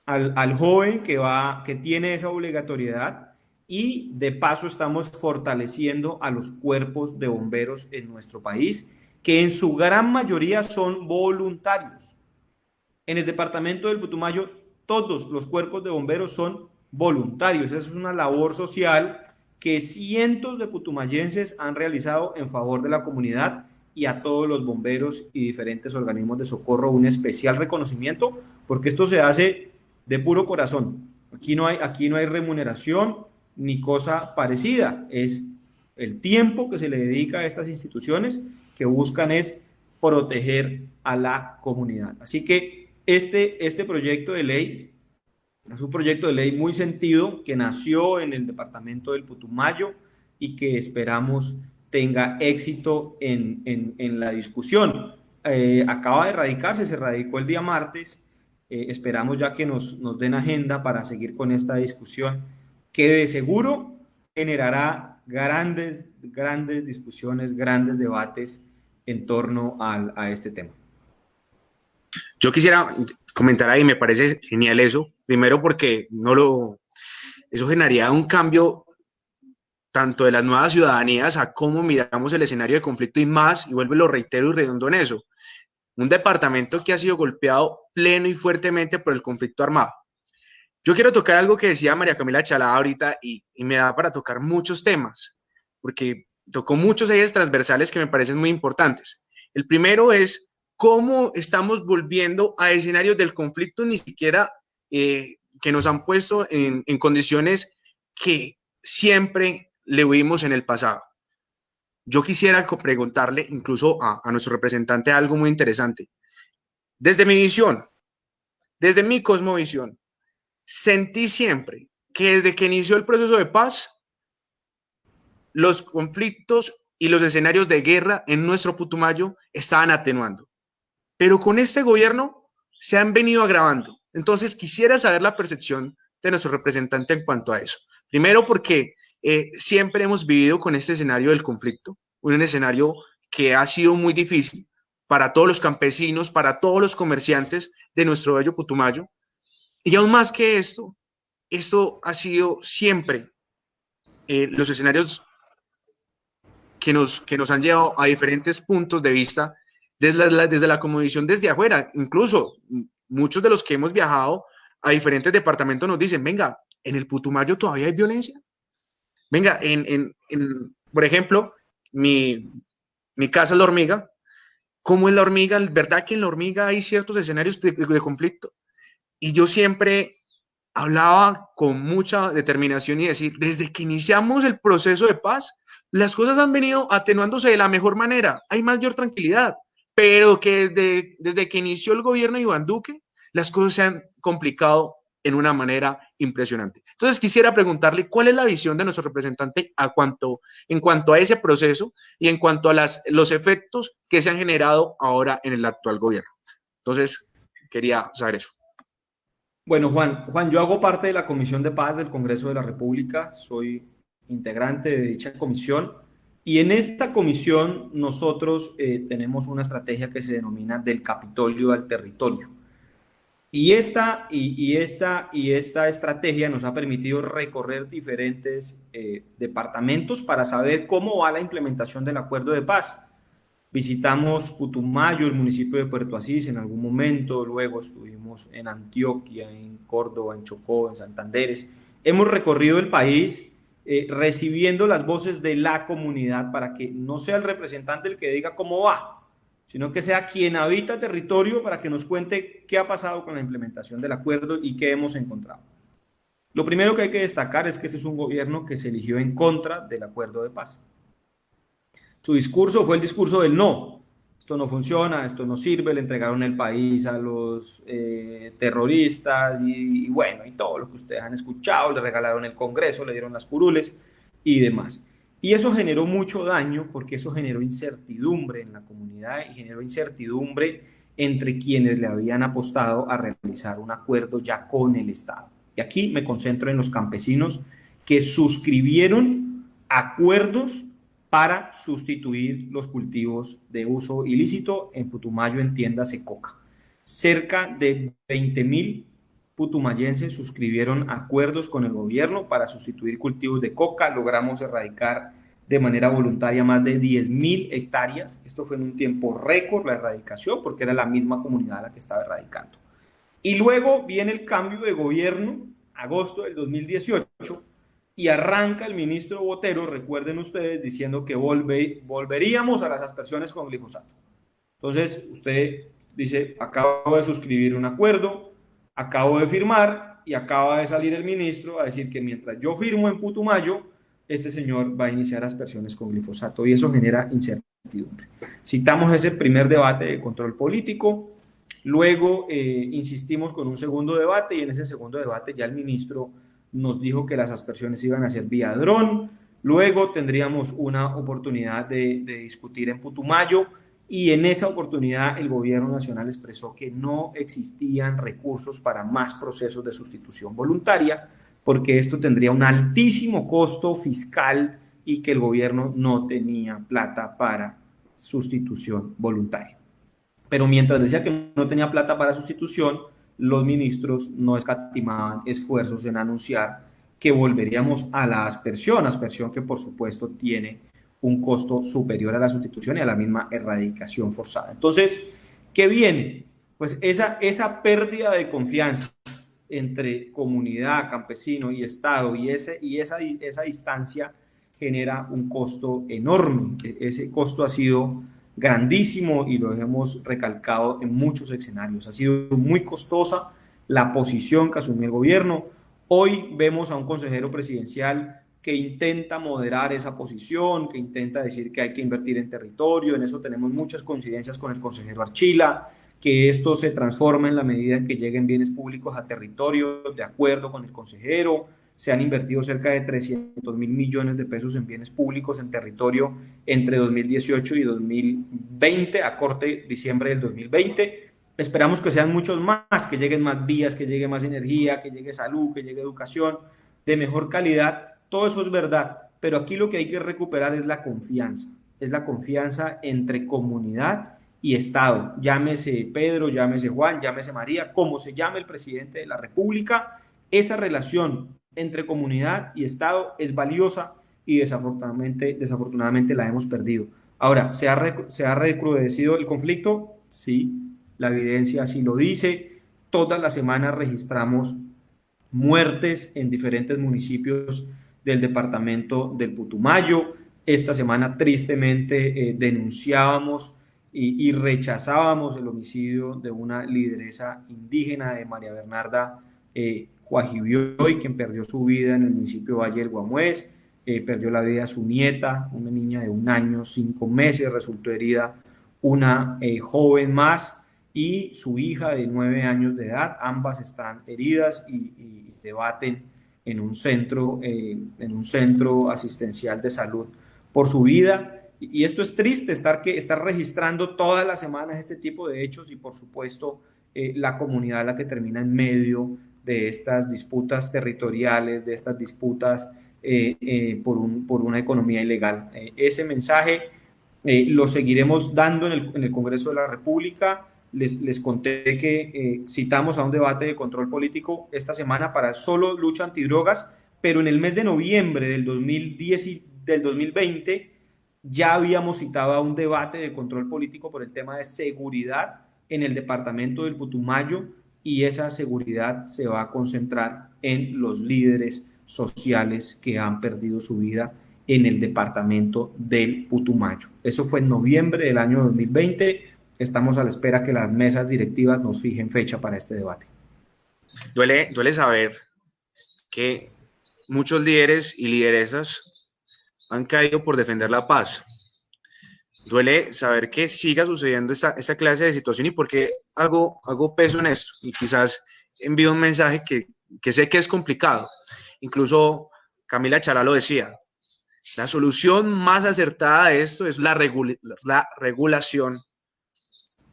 Speaker 1: al joven que tiene esa obligatoriedad, y de paso estamos fortaleciendo a los cuerpos de bomberos en nuestro país, que en su gran mayoría son voluntarios. En el departamento del Putumayo, todos los cuerpos de bomberos son voluntarios. Esa es una labor social que cientos de putumayenses han realizado en favor de la comunidad, y a todos los bomberos y diferentes organismos de socorro un especial reconocimiento, porque esto se hace de puro corazón. Aquí no hay remuneración ni cosa parecida. Es el tiempo que se le dedica a estas instituciones que buscan es proteger a la comunidad. Así que este proyecto de ley es un proyecto de ley muy sentido que nació en el departamento del Putumayo y que esperamos tenga éxito en la discusión. Acaba de radicarse, se radicó el día martes. Esperamos ya que nos den agenda para seguir con esta discusión, que de seguro generará grandes discusiones, grandes debates en torno a este tema.
Speaker 2: Yo quisiera comentar ahí, me parece genial eso, primero porque eso generaría un cambio tanto de las nuevas ciudadanías a cómo miramos el escenario de conflicto, y más, y vuelvo y lo reitero y redondo en eso, un departamento que ha sido golpeado pleno y fuertemente por el conflicto armado. Yo quiero tocar algo que decía María Camila Chalá ahorita, y me da para tocar muchos temas, porque tocó muchos ejes transversales que me parecen muy importantes. El primero es cómo estamos volviendo a escenarios del conflicto ni siquiera que nos han puesto en condiciones que siempre le vimos en el pasado. Yo quisiera preguntarle incluso a nuestro representante algo muy interesante. Desde mi visión, desde mi cosmovisión, sentí siempre que desde que inició el proceso de paz, los conflictos y los escenarios de guerra en nuestro Putumayo estaban atenuando. Pero con este gobierno se han venido agravando. Entonces quisiera saber la percepción de nuestro representante en cuanto a eso. Primero porque siempre hemos vivido con este escenario del conflicto, un escenario que ha sido muy difícil para todos los campesinos, para todos los comerciantes de nuestro bello Putumayo. Y aún más que esto ha sido siempre los escenarios que nos han llevado a diferentes puntos de vista desde la cosmovisión desde afuera. Incluso muchos de los que hemos viajado a diferentes departamentos nos dicen, venga, en el Putumayo todavía hay violencia. Venga, por ejemplo, mi, mi casa es la hormiga. ¿Cómo es la hormiga? ¿Verdad que en la hormiga hay ciertos escenarios de conflicto? Y yo siempre hablaba con mucha determinación y decir, desde que iniciamos el proceso de paz, las cosas han venido atenuándose de la mejor manera, hay mayor tranquilidad, pero que desde que inició el gobierno de Iván Duque, las cosas se han complicado en una manera impresionante. Entonces quisiera preguntarle cuál es la visión de nuestro representante en cuanto a ese proceso y en cuanto a los efectos que se han generado ahora en el actual gobierno. Entonces, quería saber eso.
Speaker 1: Bueno, Juan, yo hago parte de la Comisión de Paz del Congreso de la República, soy integrante de dicha comisión y en esta comisión nosotros tenemos una estrategia que se denomina del Capitolio al territorio. Y esta estrategia nos ha permitido recorrer diferentes departamentos para saber cómo va la implementación del acuerdo de paz. Visitamos Putumayo, el municipio de Puerto Asís en algún momento, luego estuvimos en Antioquia, en Córdoba, en Chocó, en Santanderes. Hemos recorrido el país recibiendo las voces de la comunidad para que no sea el representante el que diga cómo va, sino que sea quien habita territorio para que nos cuente qué ha pasado con la implementación del acuerdo y qué hemos encontrado. Lo primero que hay que destacar es que ese es un gobierno que se eligió en contra del acuerdo de paz. Su discurso fue el discurso del no. Esto no funciona, esto no sirve, le entregaron el país a los terroristas y bueno, y todo lo que ustedes han escuchado, le regalaron el Congreso, le dieron las curules y demás. Y eso generó mucho daño porque eso generó incertidumbre en la comunidad y generó incertidumbre entre quienes le habían apostado a realizar un acuerdo ya con el Estado. Y aquí me concentro en los campesinos que suscribieron acuerdos para sustituir los cultivos de uso ilícito. En Putumayo, entiéndase coca. Cerca de 20.000 putumayenses suscribieron acuerdos con el gobierno para sustituir cultivos de coca. Logramos erradicar de manera voluntaria más de 10.000 hectáreas. Esto fue en un tiempo récord la erradicación porque era la misma comunidad la que estaba erradicando. Y luego viene el cambio de gobierno, agosto del 2018, y arranca el ministro Botero, recuerden ustedes, diciendo que volveríamos a las aspersiones con glifosato. Entonces, usted dice, acabo de suscribir un acuerdo, acabo de firmar, y acaba de salir el ministro a decir que mientras yo firmo en Putumayo, este señor va a iniciar aspersiones con glifosato, y eso genera incertidumbre. Citamos ese primer debate de control político, luego insistimos con un segundo debate, y en ese segundo debate ya el ministro nos dijo que las aspersiones iban a ser vía dron, luego tendríamos una oportunidad de discutir en Putumayo y en esa oportunidad el gobierno nacional expresó que no existían recursos para más procesos de sustitución voluntaria porque esto tendría un altísimo costo fiscal y que el gobierno no tenía plata para sustitución voluntaria. Pero mientras decía que no tenía plata para sustitución, los ministros no escatimaban esfuerzos en anunciar que volveríamos a la aspersión que por supuesto tiene un costo superior a la sustitución y a la misma erradicación forzada. Entonces, ¿qué viene? Pues esa pérdida de confianza entre comunidad, campesino y Estado y esa distancia genera un costo enorme. Ese costo ha sido grandísimo y lo hemos recalcado en muchos escenarios. Ha sido muy costosa la posición que asumió el gobierno. Hoy vemos a un consejero presidencial que intenta moderar esa posición, que intenta decir que hay que invertir en territorio. En eso tenemos muchas coincidencias con el consejero Archila, que esto se transforma en la medida en que lleguen bienes públicos a territorio, de acuerdo con el consejero. Se han invertido cerca de 300.000 millones de pesos en bienes públicos en territorio entre 2018 y 2020, a corte diciembre del 2020. Esperamos que sean muchos más, que lleguen más vías, que llegue más energía, que llegue salud, que llegue educación de mejor calidad. Todo eso es verdad, pero aquí lo que hay que recuperar es la confianza entre comunidad y Estado. Llámese Pedro, llámese Juan, llámese María, como se llame el presidente de la República, esa relación entre comunidad y Estado es valiosa y desafortunadamente la hemos perdido. Ahora, ¿se ha recrudecido el conflicto? Sí, la evidencia así lo dice. Todas las semanas registramos muertes en diferentes municipios del departamento del Putumayo. Esta semana tristemente denunciábamos y rechazábamos el homicidio de una lideresa indígena, de María Bernarda Guajibioy, quien perdió su vida en el municipio de Valle del Guamués. Perdió la vida su nieta, una niña de 1 año, 5 meses, resultó herida una joven más, y su hija de 9 años de edad. Ambas están heridas y debaten en un centro asistencial de salud por su vida. Y esto es triste, estar registrando todas las semanas este tipo de hechos, y por supuesto la comunidad la que termina en medio de estas disputas territoriales, de estas disputas por una economía ilegal. Ese mensaje lo seguiremos dando en el Congreso de la República. Les conté que citamos a un debate de control político esta semana para solo lucha antidrogas, pero en el mes de noviembre del 2010 y del 2020 ya habíamos citado a un debate de control político por el tema de seguridad en el departamento del Putumayo, y esa seguridad se va a concentrar en los líderes sociales que han perdido su vida en el departamento del Putumayo. Eso fue en noviembre del año 2020. Estamos a la espera que las mesas directivas nos fijen fecha para este debate.
Speaker 2: Duele saber que muchos líderes y lideresas han caído por defender la paz. Duele saber que siga sucediendo esta clase de situación. ¿Y por qué hago peso en esto? Y quizás envío un mensaje que sé que es complicado. Incluso Camila Chará lo decía. La solución más acertada de esto es la regulación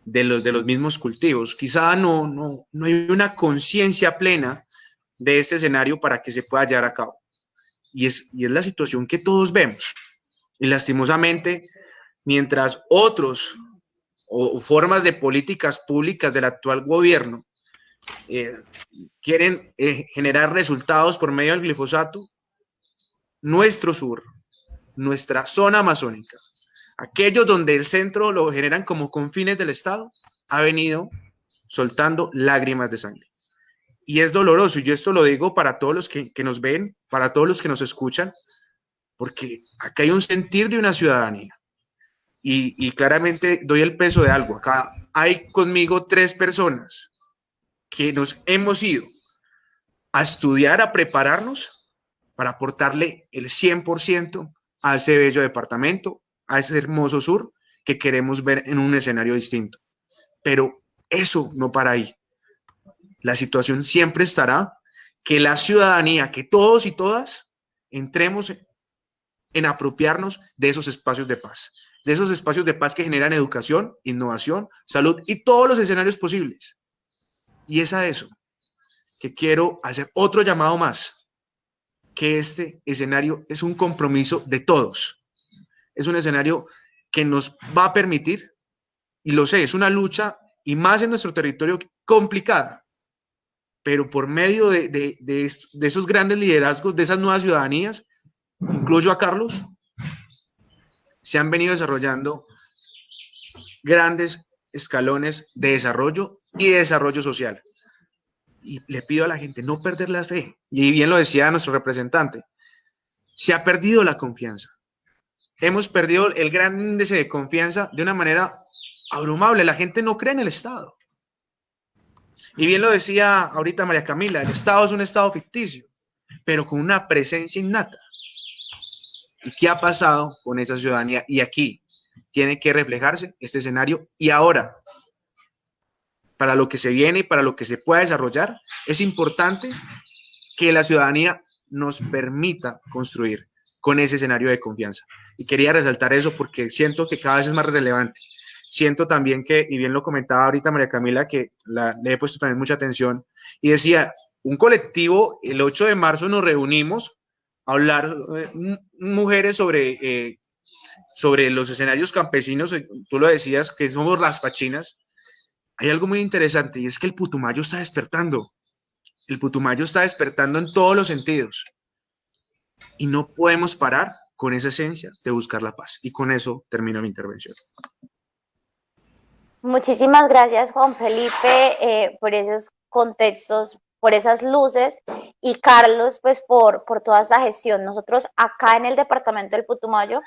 Speaker 2: de los mismos cultivos. Quizá no hay una conciencia plena de este escenario para que se pueda llevar a cabo. Y es la situación que todos vemos. Y lastimosamente, mientras otros o formas de políticas públicas del actual gobierno quieren generar resultados por medio del glifosato, nuestro sur, nuestra zona amazónica, aquellos donde el centro lo generan como con fines del Estado, ha venido soltando lágrimas de sangre. Y es doloroso, y yo esto lo digo para todos los que nos ven, para todos los que nos escuchan, porque acá hay un sentir de una ciudadanía. Y claramente doy el peso de algo. Acá hay conmigo 3 personas que nos hemos ido a estudiar, a prepararnos para aportarle el 100% a ese bello departamento, a ese hermoso sur que queremos ver en un escenario distinto. Pero eso no para ahí. La situación siempre estará que la ciudadanía, que todos y todas entremos en apropiarnos de esos espacios de paz, de esos espacios de paz que generan educación, innovación, salud y todos los escenarios posibles. Y es a eso que quiero hacer otro llamado más, que este escenario es un compromiso de todos. Es un escenario que nos va a permitir, y lo sé, es una lucha, y más en nuestro territorio, complicada, pero por medio de esos grandes liderazgos, de esas nuevas ciudadanías, incluyo a Carlos, se han venido desarrollando grandes escalones de desarrollo y de desarrollo social. Y le pido a la gente no perder la fe. Y bien lo decía nuestro representante, se ha perdido la confianza. Hemos perdido el gran índice de confianza de una manera abrumable. La gente no cree en el Estado. Y bien lo decía ahorita María Camila, el Estado es un Estado ficticio, pero con una presencia innata. ¿Y qué ha pasado con esa ciudadanía? Y aquí tiene que reflejarse este escenario. Y ahora, para lo que se viene y para lo que se pueda desarrollar, es importante que la ciudadanía nos permita construir con ese escenario de confianza. Y quería resaltar eso porque siento que cada vez es más relevante. Siento también que, y bien lo comentaba ahorita María Camila, que le he puesto también mucha atención, y decía, un colectivo, el 8 de marzo nos reunimos a hablar mujeres sobre los escenarios campesinos. Tú lo decías, que somos raspachinas. Hay algo muy interesante, y es que el Putumayo está despertando. El Putumayo está despertando en todos los sentidos. Y no podemos parar con esa esencia de buscar la paz. Y con eso termino mi intervención.
Speaker 3: Muchísimas gracias, Juan Felipe, por esos contextos, por esas luces, y Carlos, pues por toda esa gestión. Nosotros acá en el departamento del Putumayo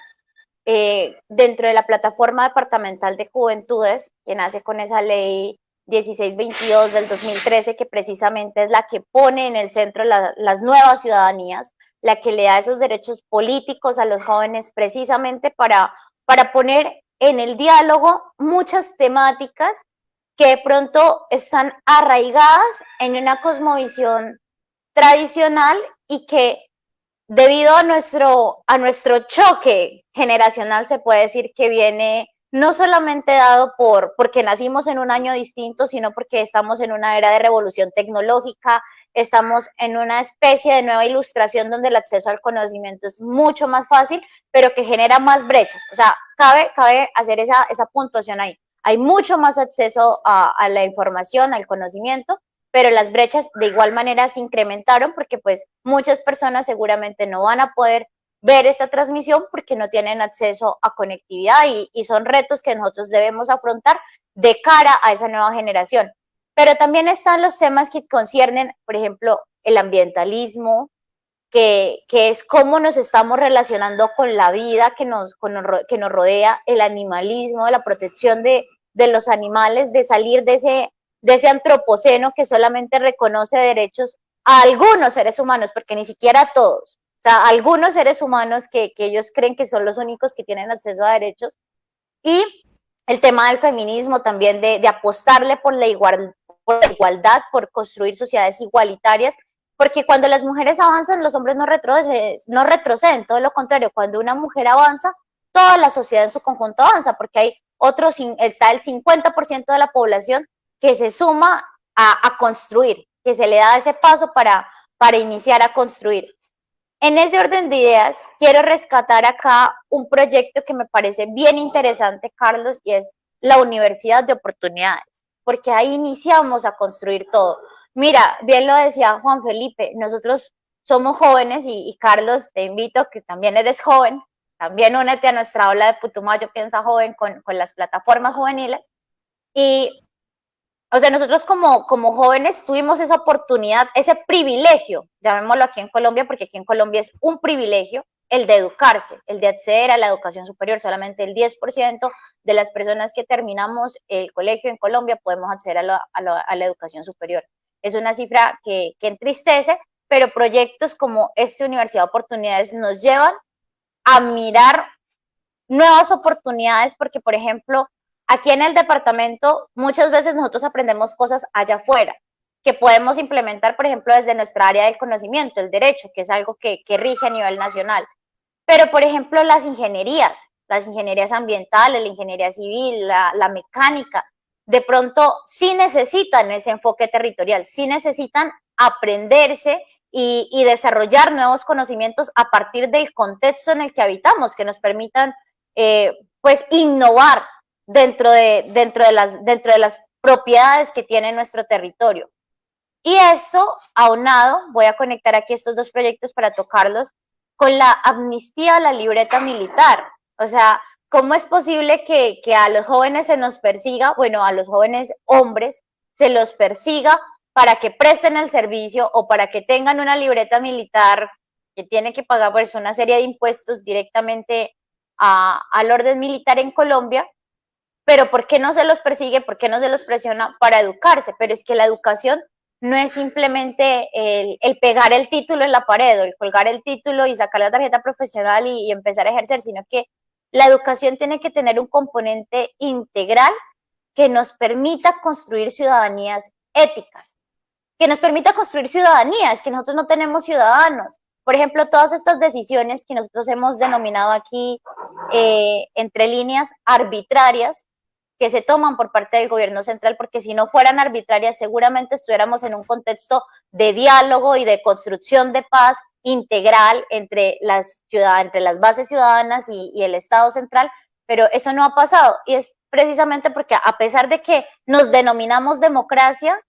Speaker 3: dentro de la plataforma departamental de juventudes, que nace con esa ley 1622 del 2013, que precisamente es la que pone en el centro las nuevas ciudadanías, la que le da esos derechos políticos a los jóvenes precisamente para poner en el diálogo muchas temáticas que de pronto están arraigadas en una cosmovisión tradicional y que debido a nuestro choque generacional se puede decir que viene no solamente dado porque nacimos en un año distinto, sino porque estamos en una era de revolución tecnológica, estamos en una especie de nueva ilustración donde el acceso al conocimiento es mucho más fácil, pero que genera más brechas. O sea, cabe hacer esa puntuación ahí. Hay mucho más acceso a la información, al conocimiento, pero las brechas de igual manera se incrementaron porque pues muchas personas seguramente no van a poder ver esta transmisión porque no tienen acceso a conectividad y son retos que nosotros debemos afrontar de cara a esa nueva generación. Pero también están los temas que conciernen, por ejemplo, el ambientalismo, que es cómo nos estamos relacionando con la vida que nos rodea, el animalismo, la protección de los animales, de salir de ese antropoceno que solamente reconoce derechos a algunos seres humanos, porque ni siquiera a todos. O sea, algunos seres humanos que ellos creen que son los únicos que tienen acceso a derechos. Y el tema del feminismo también, de apostarle por la igualdad, por construir sociedades igualitarias, porque cuando las mujeres avanzan, los hombres no retroceden, todo lo contrario, cuando una mujer avanza, toda la sociedad en su conjunto avanza, porque hay está el 50% de la población que se suma a construir, que se le da ese paso para iniciar a construir. En ese orden de ideas, quiero rescatar acá un proyecto que me parece bien interesante, Carlos, y es la Universidad de Oportunidades, porque ahí iniciamos a construir todo. Mira, bien lo decía Juan Felipe, nosotros somos jóvenes y Carlos, te invito, que también eres joven, también únete a nuestra ola de Putumayo Piensa Joven con las plataformas juveniles. Y o sea, nosotros como jóvenes tuvimos esa oportunidad, ese privilegio, llamémoslo aquí en Colombia, porque aquí en Colombia es un privilegio el de educarse, el de acceder a la educación superior. Solamente el 10% de las personas que terminamos el colegio en Colombia podemos acceder a la educación superior. Es una cifra que entristece, pero proyectos como esta Universidad de Oportunidades nos llevan a mirar nuevas oportunidades, porque, por ejemplo, aquí en el departamento muchas veces nosotros aprendemos cosas allá afuera, que podemos implementar, por ejemplo, desde nuestra área del conocimiento, el derecho, que es algo que rige a nivel nacional. Pero, por ejemplo, las ingenierías ambientales, la ingeniería civil, la mecánica, de pronto sí necesitan ese enfoque territorial, sí necesitan aprenderse y desarrollar nuevos conocimientos a partir del contexto en el que habitamos, que nos permitan pues innovar dentro de las propiedades que tiene nuestro territorio. Y esto, aunado, voy a conectar aquí estos dos proyectos para tocarlos, con la amnistía a la libreta militar. O sea, ¿cómo es posible que a los jóvenes se nos persiga, bueno, a los jóvenes hombres se los persiga para que presten el servicio o para que tengan una libreta militar que tiene que pagar pues una serie de impuestos directamente al orden militar en Colombia? Pero ¿por qué no se los persigue? ¿Por qué no se los presiona para educarse? Pero es que la educación no es simplemente el pegar el título en la pared o el colgar el título y sacar la tarjeta profesional y empezar a ejercer, sino que la educación tiene que tener un componente integral que nos permita construir ciudadanías éticas, que nos permita construir ciudadanías, que nosotros no tenemos ciudadanos. Por ejemplo, todas estas decisiones que nosotros hemos denominado aquí entre líneas arbitrarias, que se toman por parte del gobierno central, porque si no fueran arbitrarias, seguramente estuviéramos en un contexto de diálogo y de construcción de paz integral entre las bases ciudadanas y el Estado central, pero eso no ha pasado, y es precisamente porque a pesar de que nos denominamos democracia,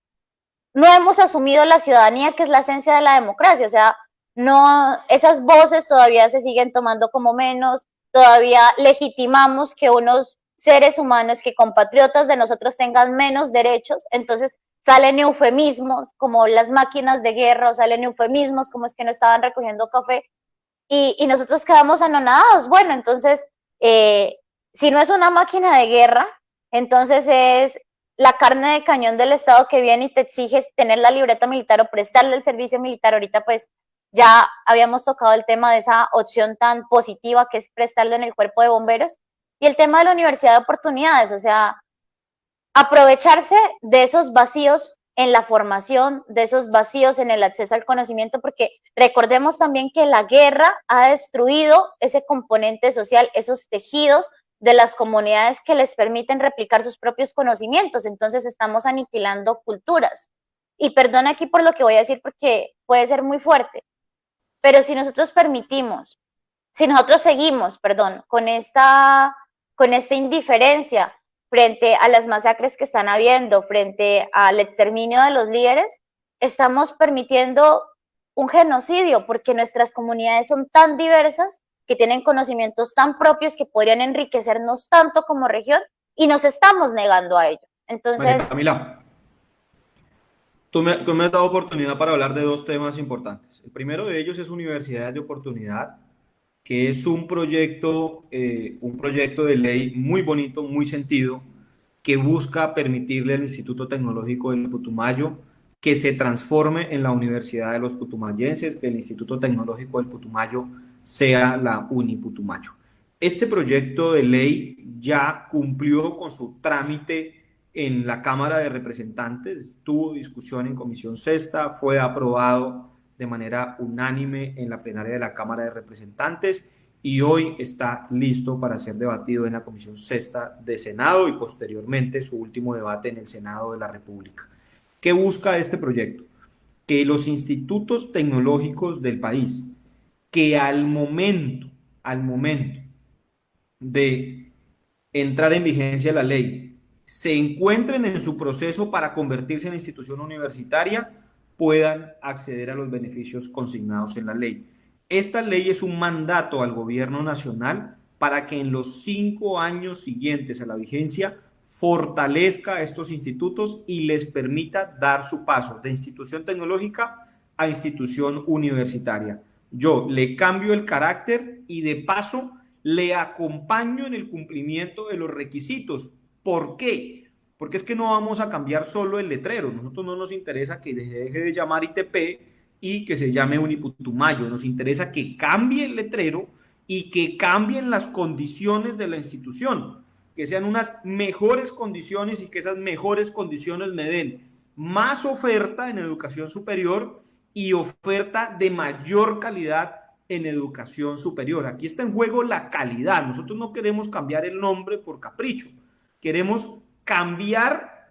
Speaker 3: no hemos asumido la ciudadanía, que es la esencia de la democracia. O sea, no, esas voces todavía se siguen tomando como menos, todavía legitimamos que unos seres humanos, que compatriotas de nosotros tengan menos derechos, entonces salen eufemismos como las máquinas de guerra, o salen eufemismos como es que no estaban recogiendo café, y nosotros quedamos anonadados. Bueno, entonces Si no es una máquina de guerra, entonces es la carne de cañón del Estado que viene y te exige tener la libreta militar o prestarle el servicio militar. Ahorita pues ya habíamos tocado el tema de esa opción tan positiva que es prestarlo en el cuerpo de bomberos, y el tema de la universidad de oportunidades, o sea, aprovecharse de esos vacíos en la formación, de esos vacíos en el acceso al conocimiento, porque recordemos también que la guerra ha destruido ese componente social, esos tejidos de las comunidades que les permiten replicar sus propios conocimientos. Entonces estamos aniquilando culturas. Y perdón aquí por lo que voy a decir porque puede ser muy fuerte, pero si nosotros permitimos, si nosotros seguimos, perdón, con esta indiferencia frente a las masacres que están habiendo, frente al exterminio de los líderes, estamos permitiendo un genocidio, porque nuestras comunidades son tan diversas, que tienen conocimientos tan propios que podrían enriquecernos tanto como región, y nos estamos negando a ello. Entonces,
Speaker 1: María Camila, tú me has dado oportunidad para hablar de dos temas importantes. El primero de ellos es Universidades de Oportunidad, que es un proyecto de ley muy bonito, muy sentido, que busca permitirle al Instituto Tecnológico del Putumayo que se transforme en la Universidad de los Putumayenses, que el Instituto Tecnológico del Putumayo sea la Uniputumayo. Este proyecto de ley ya cumplió con su trámite en la Cámara de Representantes, tuvo discusión en Comisión Sexta, fue aprobado de manera unánime en la plenaria de la Cámara de Representantes y hoy está listo para ser debatido en la Comisión Sexta de Senado y posteriormente su último debate en el Senado de la República. ¿Qué busca este proyecto? Que los institutos tecnológicos del país, que al momento de entrar en vigencia la ley, se encuentren en su proceso para convertirse en institución universitaria, puedan acceder a los beneficios consignados en la ley. Esta ley es un mandato al gobierno nacional para que en los 5 años siguientes a la vigencia fortalezca a estos institutos y les permita dar su paso de institución tecnológica a institución universitaria. Yo le cambio el carácter y de paso le acompaño en el cumplimiento de los requisitos. ¿Por qué? Porque es que no vamos a cambiar solo el letrero. Nosotros no nos interesa que deje de llamar ITP y que se llame Uniputumayo. Nos interesa que cambie el letrero y que cambien las condiciones de la institución, que sean unas mejores condiciones y que esas mejores condiciones me den más oferta en educación superior y oferta de mayor calidad en educación superior. Aquí está en juego la calidad. Nosotros no queremos cambiar el nombre por capricho. Queremos cambiar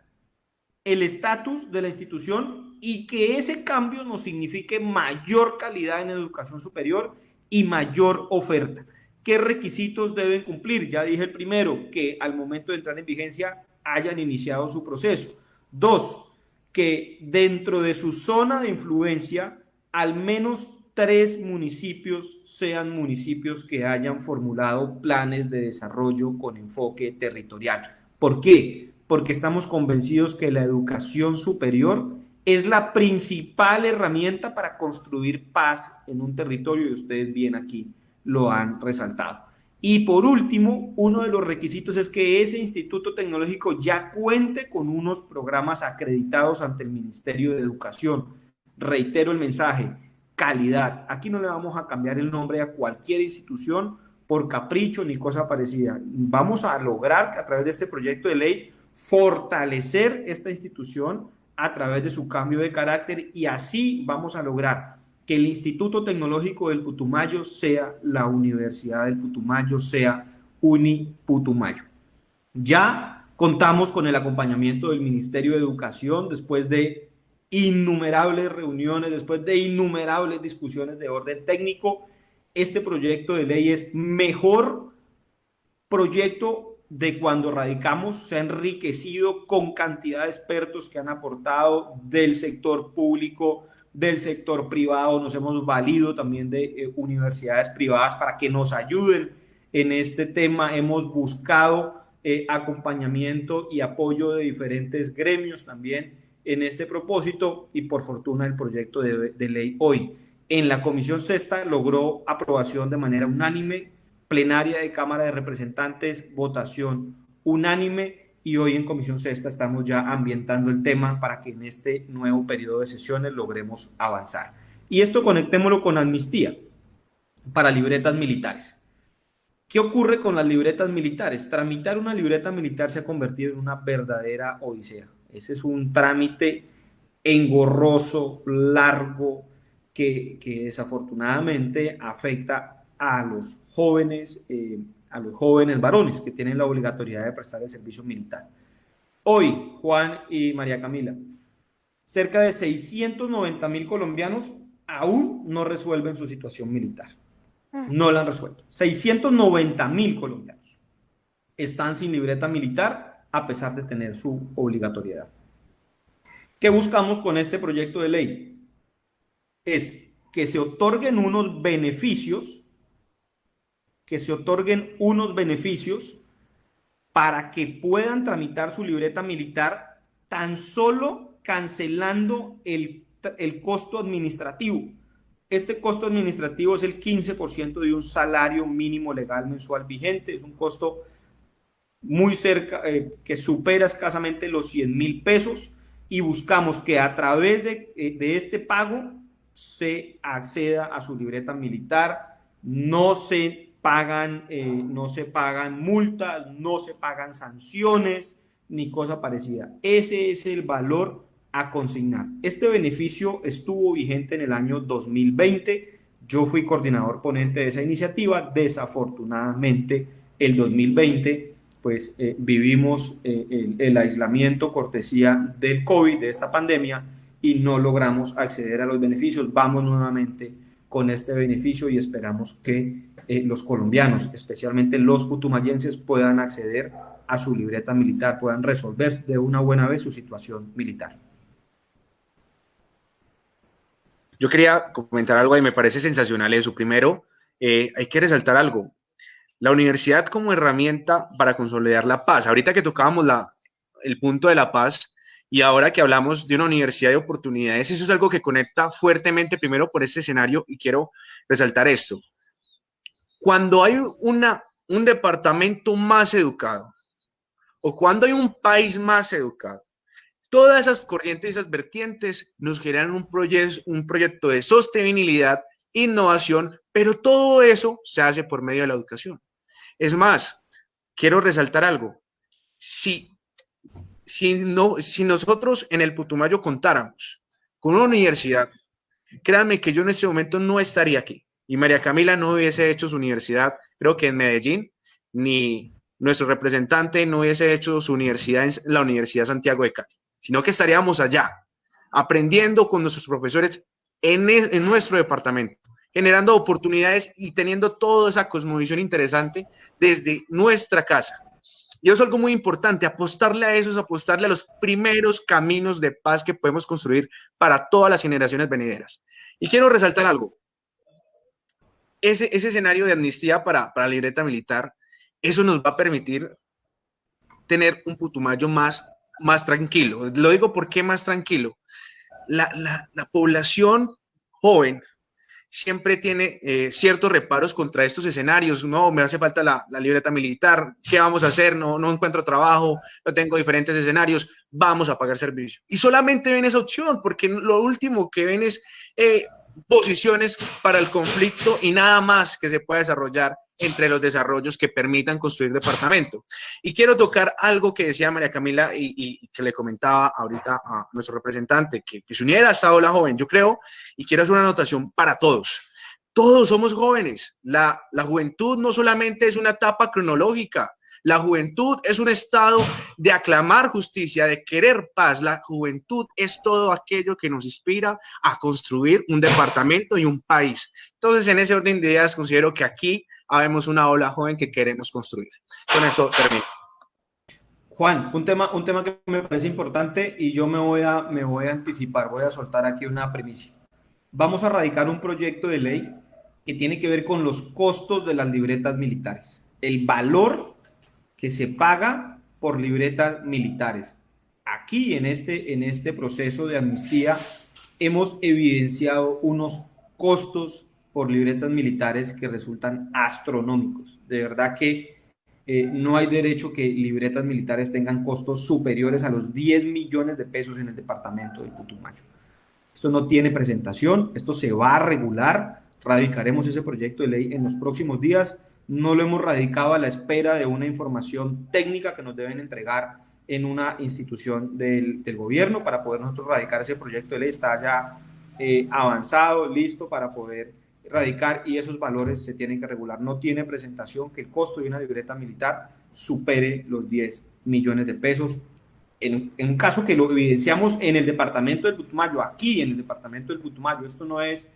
Speaker 1: el estatus de la institución y que ese cambio nos signifique mayor calidad en educación superior y mayor oferta. ¿Qué requisitos deben cumplir? Ya dije el primero, que al momento de entrar en vigencia hayan iniciado su proceso. 2, que dentro de su zona de influencia al menos 3 municipios sean municipios que hayan formulado planes de desarrollo con enfoque territorial. ¿Por qué? Porque estamos convencidos que la educación superior es la principal herramienta para construir paz en un territorio y ustedes bien aquí lo han resaltado. Y por último, uno de los requisitos es que ese instituto tecnológico ya cuente con unos programas acreditados ante el Ministerio de Educación. Reitero el mensaje, calidad. Aquí no le vamos a cambiar el nombre a cualquier institución por capricho ni cosa parecida. Vamos a lograr que a través de este proyecto de ley fortalecer esta institución a través de su cambio de carácter y así vamos a lograr que el Instituto Tecnológico del Putumayo sea la Universidad del Putumayo, sea Uniputumayo. Ya contamos con el acompañamiento del Ministerio de Educación después de innumerables reuniones, después de innumerables discusiones de orden técnico. Este proyecto de ley es mejor proyecto de cuando radicamos, se ha enriquecido con cantidad de expertos que han aportado del sector público, del sector privado, nos hemos valido también de universidades privadas para que nos ayuden en este tema, hemos buscado acompañamiento y apoyo de diferentes gremios también en este propósito y por fortuna el proyecto de ley hoy en la Comisión Sexta logró aprobación de manera unánime plenaria de Cámara de Representantes, votación unánime, y hoy en Comisión Sexta estamos ya ambientando el tema para que en este nuevo periodo de sesiones logremos avanzar. Y esto conectémoslo con amnistía para libretas militares. ¿Qué ocurre con las libretas militares? Tramitar una libreta militar se ha convertido en una verdadera odisea. Ese es un trámite engorroso, largo, que desafortunadamente afecta a los jóvenes varones que tienen la obligatoriedad de prestar el servicio militar. Hoy, Juan y María Camila, cerca de 690.000 colombianos aún no resuelven su situación militar. No la han resuelto. 690.000 colombianos están sin libreta militar a pesar de tener su obligatoriedad. ¿Qué buscamos con este proyecto de ley? Es que se otorguen unos beneficios, para que puedan tramitar su libreta militar tan solo cancelando el costo administrativo. Este costo administrativo es el 15% de un salario mínimo legal mensual vigente. Es un costo muy cerca, que supera escasamente los 100.000 pesos, y buscamos que a través de este pago se acceda a su libreta militar. No se pagan multas, no se pagan sanciones ni cosa parecida. Ese es el valor a consignar. Este beneficio estuvo vigente en el año 2020. Yo fui coordinador ponente de esa iniciativa. Desafortunadamente, el 2020 pues vivimos el aislamiento cortesía del COVID, de esta pandemia, y no logramos acceder a los beneficios. Vamos nuevamente con este beneficio y esperamos que los colombianos, especialmente los putumayenses, puedan acceder a su libreta militar, puedan resolver de una buena vez su situación militar.
Speaker 2: Yo quería comentar algo y me parece sensacional eso. Primero, hay que resaltar algo. La universidad como herramienta para consolidar la paz. Ahorita que tocábamos el punto de la paz y ahora que hablamos de una universidad de oportunidades, eso es algo que conecta fuertemente primero por este escenario, y quiero resaltar esto. Cuando hay un departamento más educado o cuando hay un país más educado, todas esas corrientes y esas vertientes nos generan un proyecto de sostenibilidad, innovación, pero todo eso se hace por medio de la educación. Es más, quiero resaltar algo. Si nosotros en el Putumayo contáramos con una universidad, créanme que yo en este momento no estaría aquí. Y María Camila no hubiese hecho su universidad, creo que en Medellín, ni nuestro representante no hubiese hecho su universidad en la Universidad Santiago de Cali, sino que estaríamos allá, aprendiendo con nuestros profesores en nuestro departamento, generando oportunidades y teniendo toda esa cosmovisión interesante desde nuestra casa. Y eso es algo muy importante, apostarle a eso, es apostarle a los primeros caminos de paz que podemos construir para todas las generaciones venideras. Y quiero resaltar algo. Ese escenario de amnistía para la libreta militar, eso nos va a permitir tener un Putumayo más tranquilo. Lo digo porque más tranquilo. La población joven siempre tiene ciertos reparos contra estos escenarios. No, me hace falta la libreta militar. ¿Qué vamos a hacer? No encuentro trabajo, no tengo diferentes escenarios. Vamos a pagar servicio. Y solamente ven esa opción porque lo último que ven es posiciones para el conflicto y nada más que se pueda desarrollar entre los desarrollos que permitan construir departamento. Y quiero tocar algo que decía María Camila y que le comentaba ahorita a nuestro representante, que se uniera a esta ola joven, yo creo, y quiero hacer una anotación para todos. Todos somos jóvenes. La juventud no solamente es una etapa cronológica, la juventud es un estado de aclamar justicia, de querer paz. La juventud es todo aquello que nos inspira a construir un departamento y un país. Entonces, en ese orden de ideas, considero que aquí habemos una ola joven que queremos construir. Con eso termino.
Speaker 1: Juan, un tema que me parece importante, y yo me voy a anticipar, voy a soltar aquí una primicia. Vamos a radicar un proyecto de ley que tiene que ver con los costos de las libretas militares, el valor que se paga por libretas militares. Aquí en este proceso de amnistía hemos evidenciado unos costos por libretas militares que resultan astronómicos. De verdad que no hay derecho que libretas militares tengan costos superiores a los 10 millones de pesos en el departamento del Putumayo. Esto no tiene presentación, esto se va a regular, radicaremos ese proyecto de ley en los próximos días, no lo hemos radicado a la espera de una información técnica que nos deben entregar en una institución del gobierno para poder nosotros radicar ese proyecto de ley, está ya avanzado, listo para poder radicar y esos valores se tienen que regular. No tiene presentación que el costo de una libreta militar supere los 10 millones de pesos. En un caso que lo evidenciamos en el departamento del Putumayo, aquí en el departamento del Putumayo, esto no es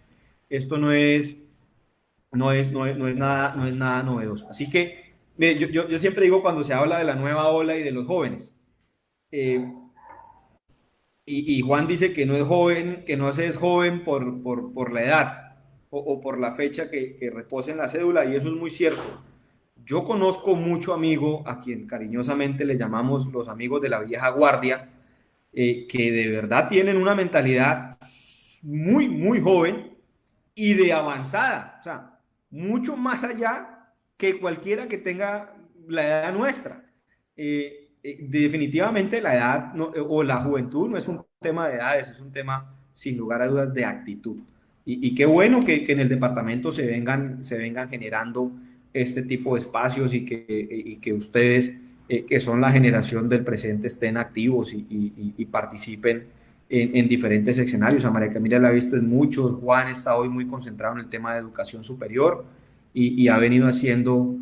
Speaker 1: nada novedoso. Así que, mire, yo siempre digo cuando se habla de la nueva ola y de los jóvenes, y Juan dice que no es joven, que no se es joven por la edad o por la fecha que reposa en la cédula, y eso es muy cierto. Yo conozco mucho amigo, a quien cariñosamente le llamamos los amigos de la vieja guardia, que de verdad tienen una mentalidad muy, muy joven y de avanzada, o sea, mucho más allá que cualquiera que tenga la edad nuestra. Definitivamente la edad o la juventud no es un tema de edades, es un tema sin lugar a dudas de actitud. Y qué bueno que en el departamento se vengan generando este tipo de espacios y que ustedes, que son la generación del presente, estén activos y participen en diferentes escenarios. A María Camila la ha visto en muchos, Juan está hoy muy concentrado en el tema de educación superior y ha venido haciendo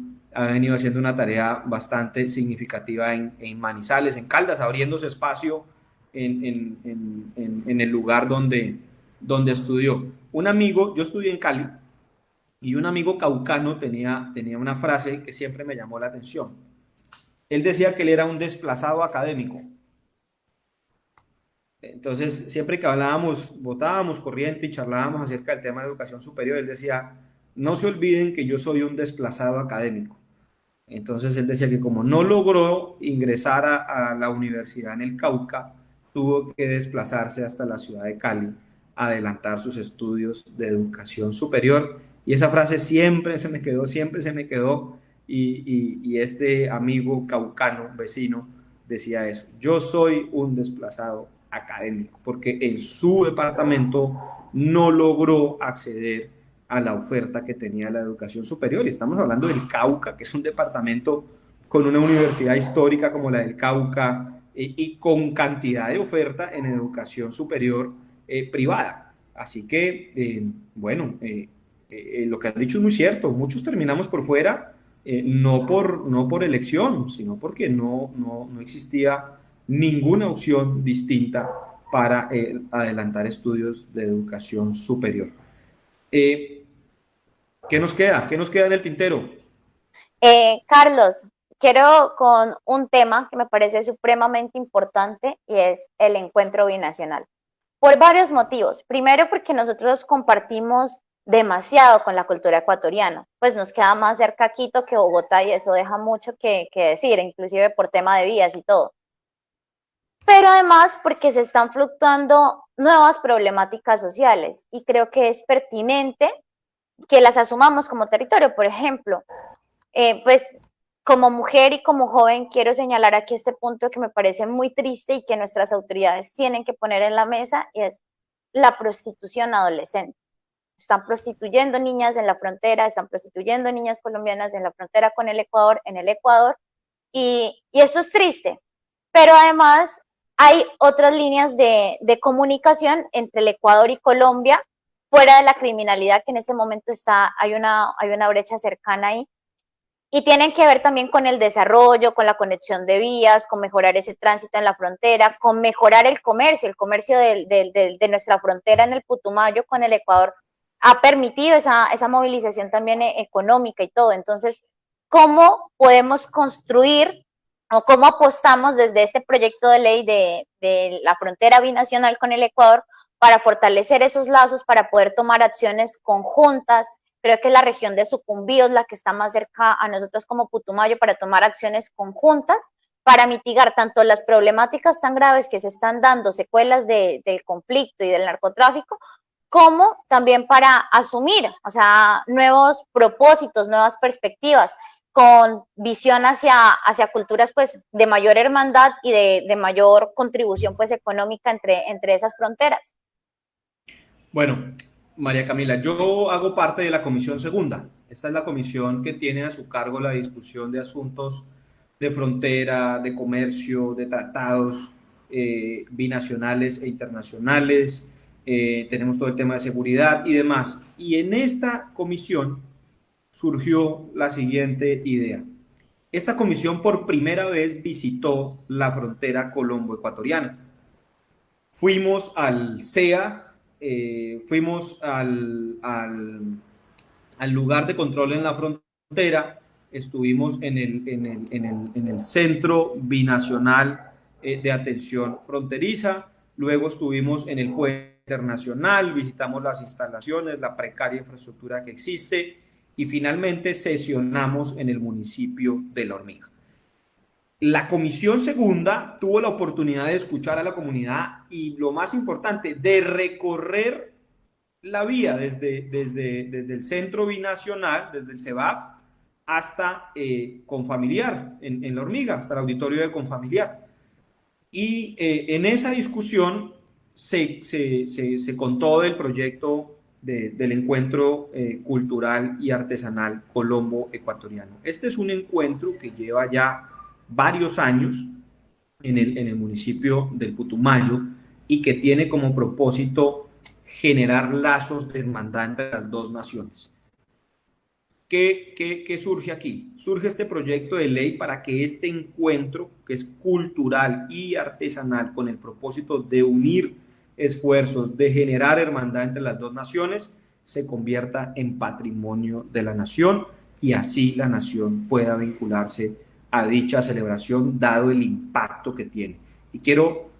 Speaker 1: una tarea bastante significativa en Manizales, en Caldas, abriéndose espacio en el lugar donde estudió. Un amigo, yo estudié en Cali, y un amigo caucano tenía una frase que siempre me llamó la atención. Él decía que él era un desplazado académico. Entonces, siempre que hablábamos, votábamos corriente y charlábamos acerca del tema de educación superior, él decía, no se olviden que yo soy un desplazado académico. Entonces, él decía que como no logró ingresar a la universidad en el Cauca, tuvo que desplazarse hasta la ciudad de Cali, a adelantar sus estudios de educación superior. Y esa frase siempre se me quedó, y este amigo caucano, vecino, decía eso, yo soy un desplazado académico, porque en su departamento no logró acceder a la oferta que tenía la educación superior. Y estamos hablando del Cauca, que es un departamento con una universidad histórica como la del Cauca, y con cantidad de oferta en educación superior privada. Así que, lo que has dicho es muy cierto, muchos terminamos por fuera, no por elección, sino porque no existía ninguna opción distinta para adelantar estudios de educación superior. ¿Qué nos queda? ¿Qué nos queda en el tintero?
Speaker 3: Carlos, quiero con un tema que me parece supremamente importante y es el encuentro binacional. Por varios motivos. Primero, porque nosotros compartimos demasiado con la cultura ecuatoriana, pues nos queda más cerca Quito que Bogotá y eso deja mucho que decir, inclusive por tema de vías y todo. Pero además porque se están fluctuando nuevas problemáticas sociales y creo que es pertinente que las asumamos como territorio. Por ejemplo, pues como mujer y como joven quiero señalar aquí este punto que me parece muy triste y que nuestras autoridades tienen que poner en la mesa, y es la prostitución adolescente. Están prostituyendo niñas en la frontera, están prostituyendo niñas colombianas en la frontera con el Ecuador, en el Ecuador, y eso es triste. Pero además hay otras líneas de comunicación entre el Ecuador y Colombia, fuera de la criminalidad que en este momento hay una brecha cercana ahí, y tienen que ver también con el desarrollo, con la conexión de vías, con mejorar ese tránsito en la frontera, con mejorar el comercio de nuestra frontera en el Putumayo con el Ecuador ha permitido esa movilización también económica y todo. Entonces, ¿cómo podemos construir o cómo apostamos desde este proyecto de ley de la frontera binacional con el Ecuador para fortalecer esos lazos, para poder tomar acciones conjuntas? Creo que la región de Sucumbíos, la que está más cerca a nosotros como Putumayo, para tomar acciones conjuntas para mitigar tanto las problemáticas tan graves que se están dando, secuelas del conflicto y del narcotráfico, como también para asumir, o sea, nuevos propósitos, nuevas perspectivas, con visión hacia culturas pues de mayor hermandad y de mayor contribución pues económica entre esas fronteras.
Speaker 1: Bueno, María Camila, yo hago parte de la comisión segunda. Esta es la comisión que tiene a su cargo la discusión de asuntos de frontera, de comercio, de tratados binacionales e internacionales. Tenemos todo el tema de seguridad y demás. Y en esta comisión surgió la siguiente idea. Esta comisión por primera vez visitó la frontera colombo-ecuatoriana. Fuimos al CEA, fuimos al lugar de control en la frontera, estuvimos en el Centro Binacional de Atención Fronteriza, luego estuvimos en el puente internacional, visitamos las instalaciones, la precaria infraestructura que existe y finalmente sesionamos en el municipio de La Hormiga. La comisión segunda tuvo la oportunidad de escuchar a la comunidad y lo más importante, de recorrer la vía desde el centro binacional, desde el CEBAF, hasta Confamiliar, en La Hormiga, hasta el auditorio de Confamiliar. Y en esa discusión se contó del proyecto del encuentro cultural y artesanal colombo-ecuatoriano. Este es un encuentro que lleva ya varios años en el municipio del Putumayo y que tiene como propósito generar lazos de hermandad entre las dos naciones. ¿Qué surge aquí? Surge este proyecto de ley para que este encuentro, que es cultural y artesanal, con el propósito de unir esfuerzos, de generar hermandad entre las dos naciones, se convierta en patrimonio de la nación y así la nación pueda vincularse a dicha celebración, dado el impacto que tiene. Y quiero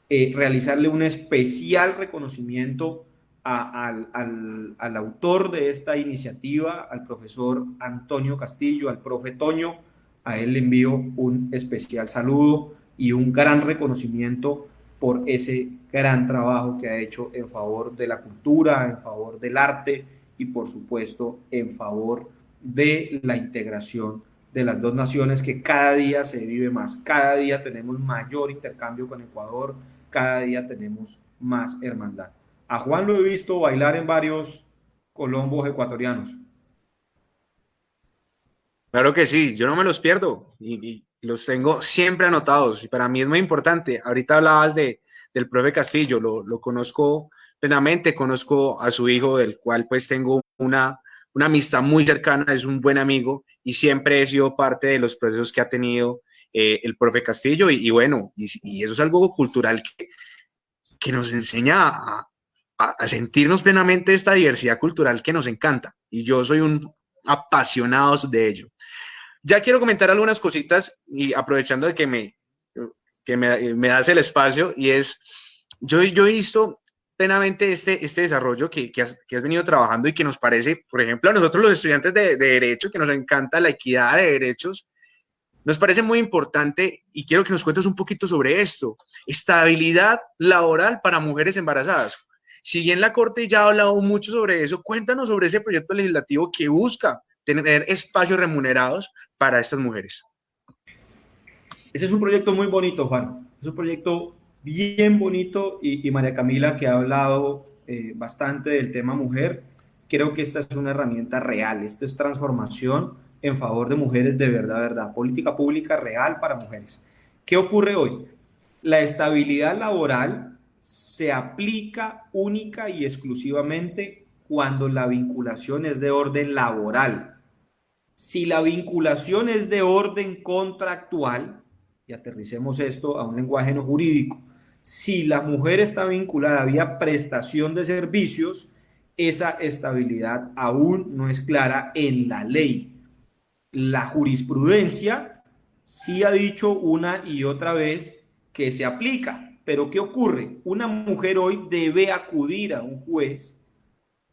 Speaker 1: realizarle un especial reconocimiento al autor de esta iniciativa, al profesor Antonio Castillo, al profe Toño. A él le envío un especial saludo y un gran reconocimiento por ese gran trabajo que ha hecho en favor de la cultura, en favor del arte y por supuesto en favor de la integración de las dos naciones, que cada día se vive más, cada día tenemos mayor intercambio con Ecuador, cada día tenemos más hermandad. A Juan lo he visto bailar en varios colombos ecuatorianos.
Speaker 2: Claro que sí, yo no me los pierdo y los tengo siempre anotados y para mí es muy importante. Ahorita hablabas del profe Castillo, lo conozco plenamente, conozco a su hijo, del cual pues tengo una amistad muy cercana, es un buen amigo y siempre he sido parte de los procesos que ha tenido el profe Castillo bueno, y eso es algo cultural que nos enseña a sentirnos plenamente esta diversidad cultural que nos encanta y yo soy un apasionado de ello. Ya quiero comentar algunas cositas y aprovechando de me das el espacio y es, yo he visto plenamente este desarrollo que has venido trabajando y que nos parece, por ejemplo, a nosotros los estudiantes de Derecho, que nos encanta la equidad de derechos, nos parece muy importante y quiero que nos cuentes un poquito sobre esto. Estabilidad laboral para mujeres embarazadas. Si bien la Corte ya ha hablado mucho sobre eso, cuéntanos sobre ese proyecto legislativo que busca tener espacios remunerados para estas mujeres.
Speaker 1: Ese es un proyecto muy bonito, Juan. Es un proyecto bien bonito y María Camila, que ha hablado bastante del tema mujer, creo que esta es una herramienta real. Esto es transformación en favor de mujeres de verdad, verdad. Política pública real para mujeres. ¿Qué ocurre hoy? La estabilidad laboral se aplica única y exclusivamente cuando la vinculación es de orden laboral. Si la vinculación es de orden contractual, y aterricemos esto a un lenguaje no jurídico, si la mujer está vinculada vía prestación de servicios, esa estabilidad aún no es clara en la ley. La jurisprudencia sí ha dicho una y otra vez que se aplica, pero ¿qué ocurre? Una mujer hoy debe acudir a un juez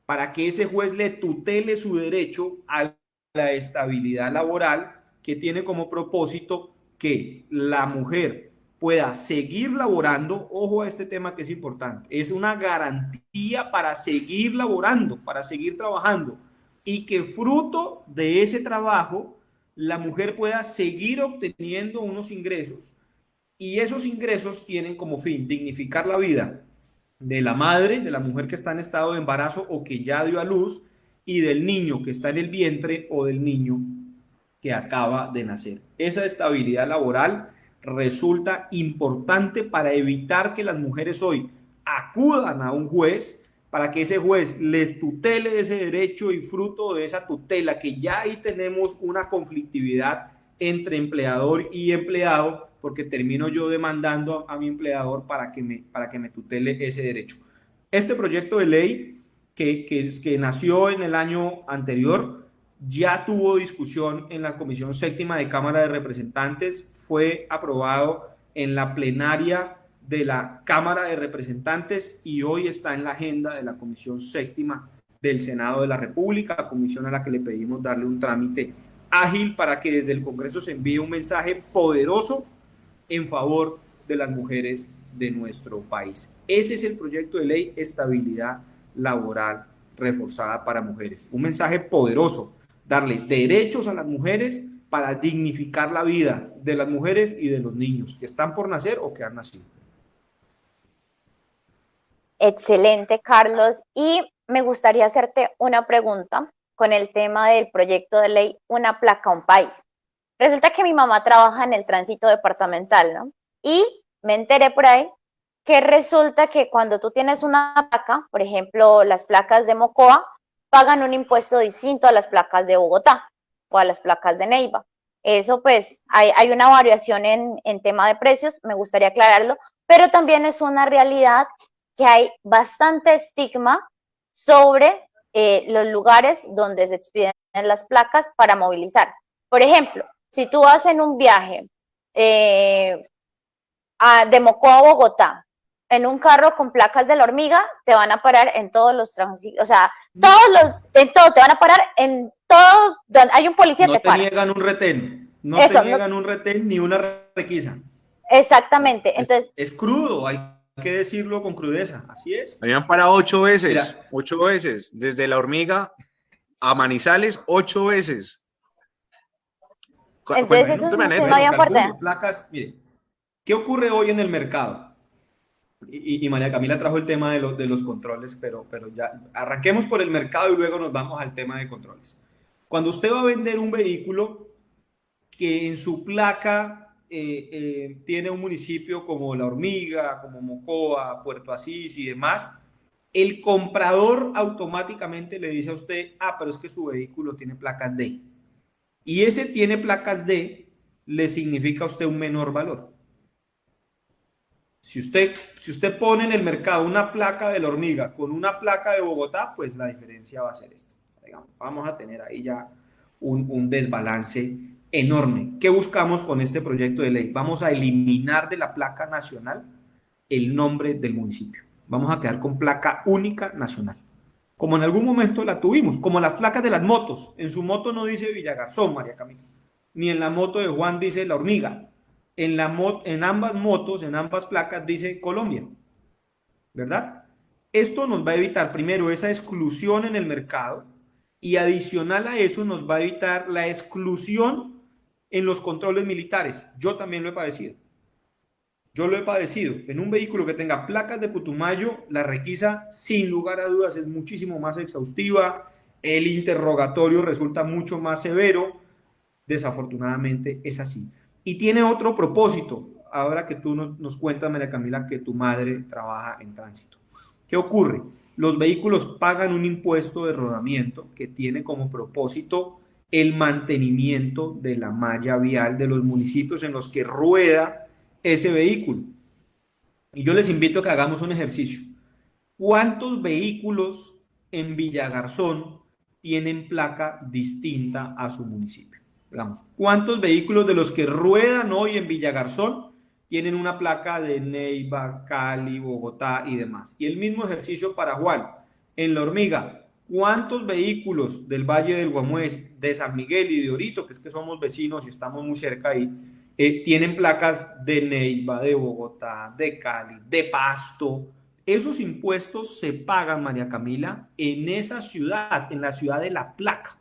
Speaker 1: para que ese juez le tutele su derecho a la estabilidad laboral, que tiene como propósito que la mujer pueda seguir laborando, ojo a este tema que es importante, es una garantía para seguir laborando, para seguir trabajando, y que fruto de ese trabajo la mujer pueda seguir obteniendo unos ingresos, y esos ingresos tienen como fin dignificar la vida de la madre, de la mujer que está en estado de embarazo o que ya dio a luz, y del niño que está en el vientre o del niño que acaba de nacer. Esa estabilidad laboral resulta importante para evitar que las mujeres hoy acudan a un juez para que ese juez les tutele ese derecho, y fruto de esa tutela, que ya ahí tenemos una conflictividad entre empleador y empleado, porque termino yo demandando a mi empleador para que me tutele ese derecho. Este proyecto de ley que nació en el año anterior ya tuvo discusión en la Comisión Séptima de Cámara de Representantes, fue aprobado en la plenaria de la Cámara de Representantes y hoy está en la agenda de la Comisión Séptima del Senado de la República, comisión a la que le pedimos darle un trámite ágil para que desde el Congreso se envíe un mensaje poderoso en favor de las mujeres de nuestro país. Ese es el proyecto de ley Estabilidad Laboral Reforzada para Mujeres. Un mensaje poderoso, darle derechos a las mujeres para dignificar la vida de las mujeres y de los niños que están por nacer o que han nacido.
Speaker 3: Excelente, Carlos. Y me gustaría hacerte una pregunta con el tema del proyecto de ley Una Placa, un País. Resulta que mi mamá trabaja en el tránsito departamental, ¿no? Y me enteré por ahí que resulta que cuando tú tienes una placa, por ejemplo, las placas de Mocoa, pagan un impuesto distinto a las placas de Bogotá o a las placas de Neiva. Eso pues hay una variación en tema de precios, me gustaría aclararlo, pero también es una realidad que hay bastante estigma sobre los lugares donde se expiden las placas para movilizar. Por ejemplo, si tú vas en un viaje de Mocoa a Bogotá, en un carro con placas de la hormiga, te van a parar en todos los tránsitos, o sea, en todo, te van a parar en todo, donde hay un policía, te para.
Speaker 1: No te niegan un retén, no te niegan un retén ni una requisa.
Speaker 3: Exactamente, entonces.
Speaker 1: Es crudo, hay que decirlo con crudeza, así es.
Speaker 2: Habían parado 8 veces,
Speaker 1: Mira,
Speaker 2: 8 veces, desde la hormiga a Manizales, 8 veces.
Speaker 3: Entonces, eso no había parte.
Speaker 1: Placas, mire, ¿qué ocurre hoy en el mercado? Y María Camila trajo el tema de los controles, pero ya arranquemos por el mercado y luego nos vamos al tema de controles. Cuando usted va a vender un vehículo que en su placa tiene un municipio como La Hormiga, como Mocoa, Puerto Asís y demás, el comprador automáticamente le dice a usted, pero es que su vehículo tiene placas D. Y ese tiene placas D le significa a usted un menor valor. Si usted pone en el mercado una placa de La Hormiga con una placa de Bogotá, pues la diferencia va a ser esto. Digamos, vamos a tener ahí ya un desbalance enorme. ¿Qué buscamos con este proyecto de ley? Vamos a eliminar de la placa nacional el nombre del municipio. Vamos a quedar con placa única nacional, como en algún momento la tuvimos, como las placas de las motos. En su moto no dice Villagarzón, María Camila, ni en la moto de Juan dice La Hormiga. En ambas motos, en ambas placas dice Colombia, ¿verdad? Esto nos va a evitar primero esa exclusión en el mercado, y adicional a eso nos va a evitar la exclusión en los controles militares. Yo también lo he padecido. Yo lo he padecido. En un vehículo que tenga placas de Putumayo, la requisa sin lugar a dudas es muchísimo más exhaustiva, el interrogatorio resulta mucho más severo. Desafortunadamente es así. Y tiene otro propósito, ahora que tú nos cuentas, María Camila, que tu madre trabaja en tránsito. ¿Qué ocurre? Los vehículos pagan un impuesto de rodamiento que tiene como propósito el mantenimiento de la malla vial de los municipios en los que rueda ese vehículo. Y yo les invito a que hagamos un ejercicio. ¿Cuántos vehículos en Villagarzón tienen placa distinta a su municipio? Digamos, ¿cuántos vehículos de los que ruedan hoy en Villagarzón tienen una placa de Neiva, Cali, Bogotá y demás? Y el mismo ejercicio para Juan. En La Hormiga, ¿cuántos vehículos del Valle del Guamués, de San Miguel y de Orito, que es que somos vecinos y estamos muy cerca ahí, tienen placas de Neiva, de Bogotá, de Cali, de Pasto. Esos impuestos se pagan, María Camila, en esa ciudad, en la ciudad de la placa.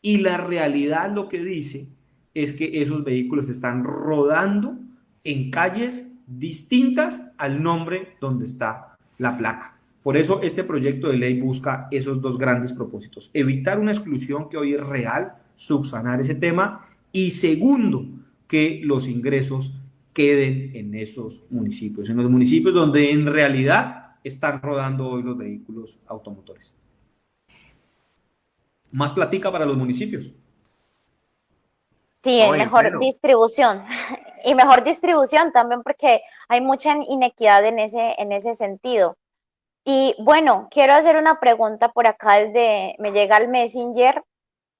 Speaker 1: Y la realidad lo que dice es que esos vehículos están rodando en calles distintas al nombre donde está la placa. Por eso este proyecto de ley busca esos dos grandes propósitos: evitar una exclusión que hoy es real, subsanar ese tema, y segundo, que los ingresos queden en esos municipios, en los municipios donde en realidad están rodando hoy los vehículos automotores. Más platica para los municipios.
Speaker 3: Sí,
Speaker 2: Oye,
Speaker 3: mejor
Speaker 2: bueno,
Speaker 3: distribución. Y mejor distribución también porque hay mucha inequidad en ese sentido. Y bueno, quiero hacer una pregunta por acá desde, me llega al Messenger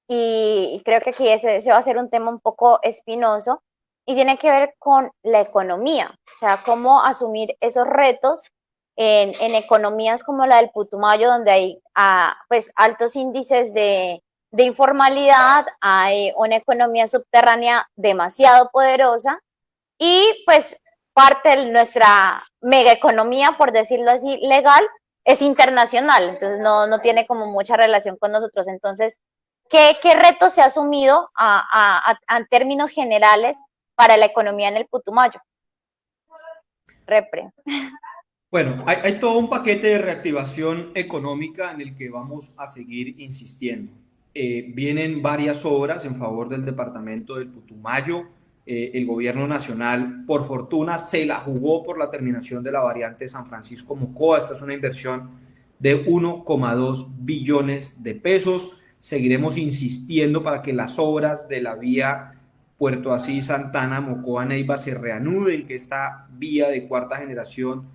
Speaker 3: y creo que aquí ese va a ser un tema un poco espinoso y tiene que ver con la economía, o sea, cómo asumir esos retos en economías como la del Putumayo, donde hay pues altos índices de informalidad, hay una economía subterránea demasiado poderosa y pues parte de nuestra mega economía, por decirlo así, legal, es internacional, entonces no tiene como mucha relación con nosotros. Entonces, ¿qué reto se ha asumido en términos generales para la economía en el Putumayo? Repre.
Speaker 1: Bueno, hay todo un paquete de reactivación económica en el que vamos a seguir insistiendo. Vienen varias obras en favor del departamento del Putumayo. El gobierno nacional, por fortuna, se la jugó por la terminación de la variante San Francisco-Mocoa. Esta es una inversión de 1,2 billones de pesos. Seguiremos insistiendo para que las obras de la vía Puerto Asís, Santana, Mocoa, Neiva se reanuden, que esta vía de cuarta generación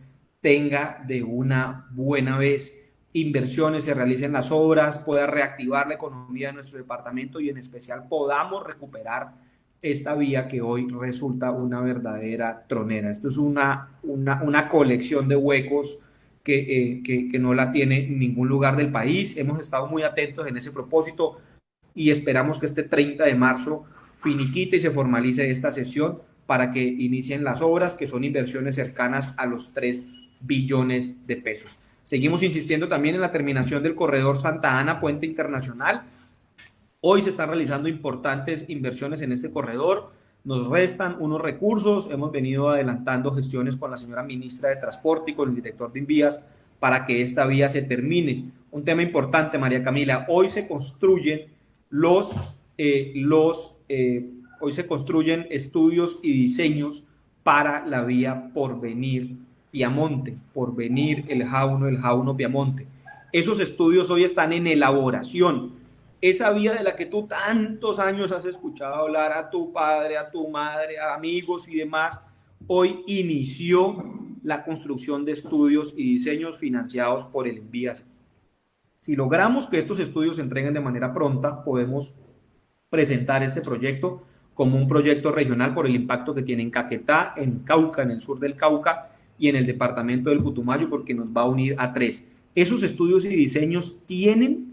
Speaker 1: tenga de una buena vez inversiones, se realicen las obras, pueda reactivar la economía de nuestro departamento y en especial podamos recuperar esta vía que hoy resulta una verdadera tronera. Esto es una colección de huecos que no la tiene en ningún lugar del país. Hemos estado muy atentos en ese propósito y esperamos que este 30 de marzo finiquite y se formalice esta sesión para que inicien las obras, que son inversiones cercanas a los 3 billones de pesos. Seguimos insistiendo también en la terminación del corredor Santa Ana, Puente Internacional. Hoy se están realizando importantes inversiones en este corredor. Nos restan unos recursos. Hemos venido adelantando gestiones con la señora ministra de Transporte y con el director de Invías para que esta vía se termine. Un tema importante, María Camila. Hoy se construyen hoy se construyen estudios y diseños para la vía Porvenir Piamonte, Porvenir el Jauno Piamonte. Esos estudios hoy están en elaboración. Esa vía de la que tú tantos años has escuchado hablar a tu padre, a tu madre, a amigos y demás, hoy inició la construcción de estudios y diseños financiados por el Invías. Si logramos que estos estudios se entreguen de manera pronta, podemos presentar este proyecto como un proyecto regional por el impacto que tiene en Caquetá, en Cauca, en el sur del Cauca y en el departamento del Putumayo, porque nos va a unir a 3. Esos estudios y diseños tienen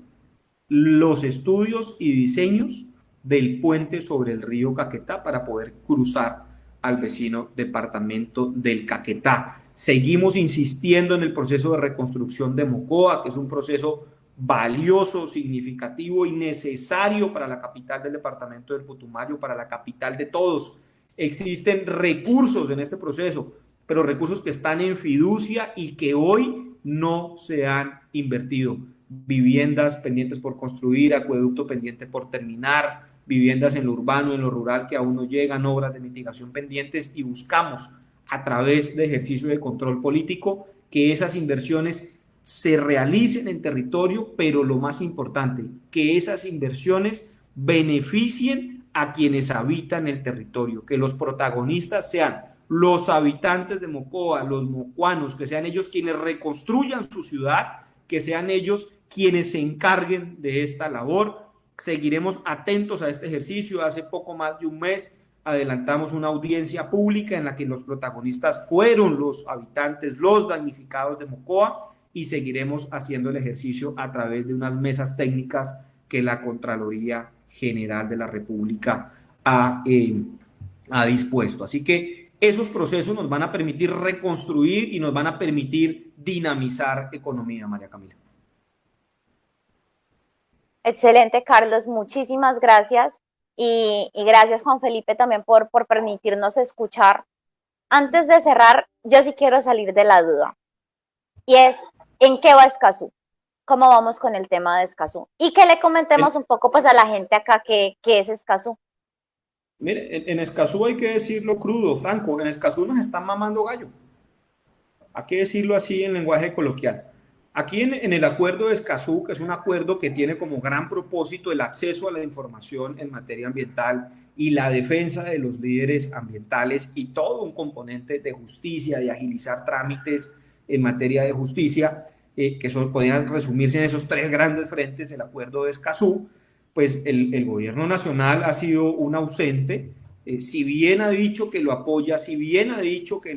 Speaker 1: los estudios y diseños del puente sobre el río Caquetá para poder cruzar al vecino departamento del Caquetá. Seguimos insistiendo en el proceso de reconstrucción de Mocoa, que es un proceso valioso, significativo y necesario para la capital del departamento del Putumayo, para la capital de todos. Existen recursos en este proceso, pero recursos que están en fiducia y que hoy no se han invertido. Viviendas pendientes por construir, acueducto pendiente por terminar, viviendas en lo urbano, en lo rural que aún no llegan, obras de mitigación pendientes, y buscamos a través de ejercicio de control político que esas inversiones se realicen en territorio, pero lo más importante, que esas inversiones beneficien a quienes habitan el territorio, que los protagonistas sean los habitantes de Mocoa, los mocuanos, que sean ellos quienes reconstruyan su ciudad, que sean ellos quienes se encarguen de esta labor. Seguiremos atentos a este ejercicio. Hace poco más de un mes adelantamos una audiencia pública en la que los protagonistas fueron los habitantes, los damnificados de Mocoa, y seguiremos haciendo el ejercicio a través de unas mesas técnicas que la Contraloría General de la República ha ha dispuesto. Así que esos procesos nos van a permitir reconstruir y nos van a permitir dinamizar economía, María Camila.
Speaker 3: Excelente, Carlos, muchísimas gracias y gracias, Juan Felipe, también por permitirnos escuchar. Antes de cerrar, yo sí quiero salir de la duda y es, ¿en qué va Escazú? ¿Cómo vamos con el tema de Escazú? Y que le comentemos un poco pues a la gente acá qué es Escazú.
Speaker 1: Mire, en Escazú hay que decirlo crudo, franco, en Escazú nos están mamando gallo. Hay que decirlo así en lenguaje coloquial. Aquí en el acuerdo de Escazú, que es un acuerdo que tiene como gran propósito el acceso a la información en materia ambiental y la defensa de los líderes ambientales y todo un componente de justicia, de agilizar trámites en materia de justicia, podrían resumirse en esos tres grandes frentes, el acuerdo de Escazú, pues el gobierno nacional ha sido un ausente. Si bien ha dicho que lo apoya, si bien ha dicho que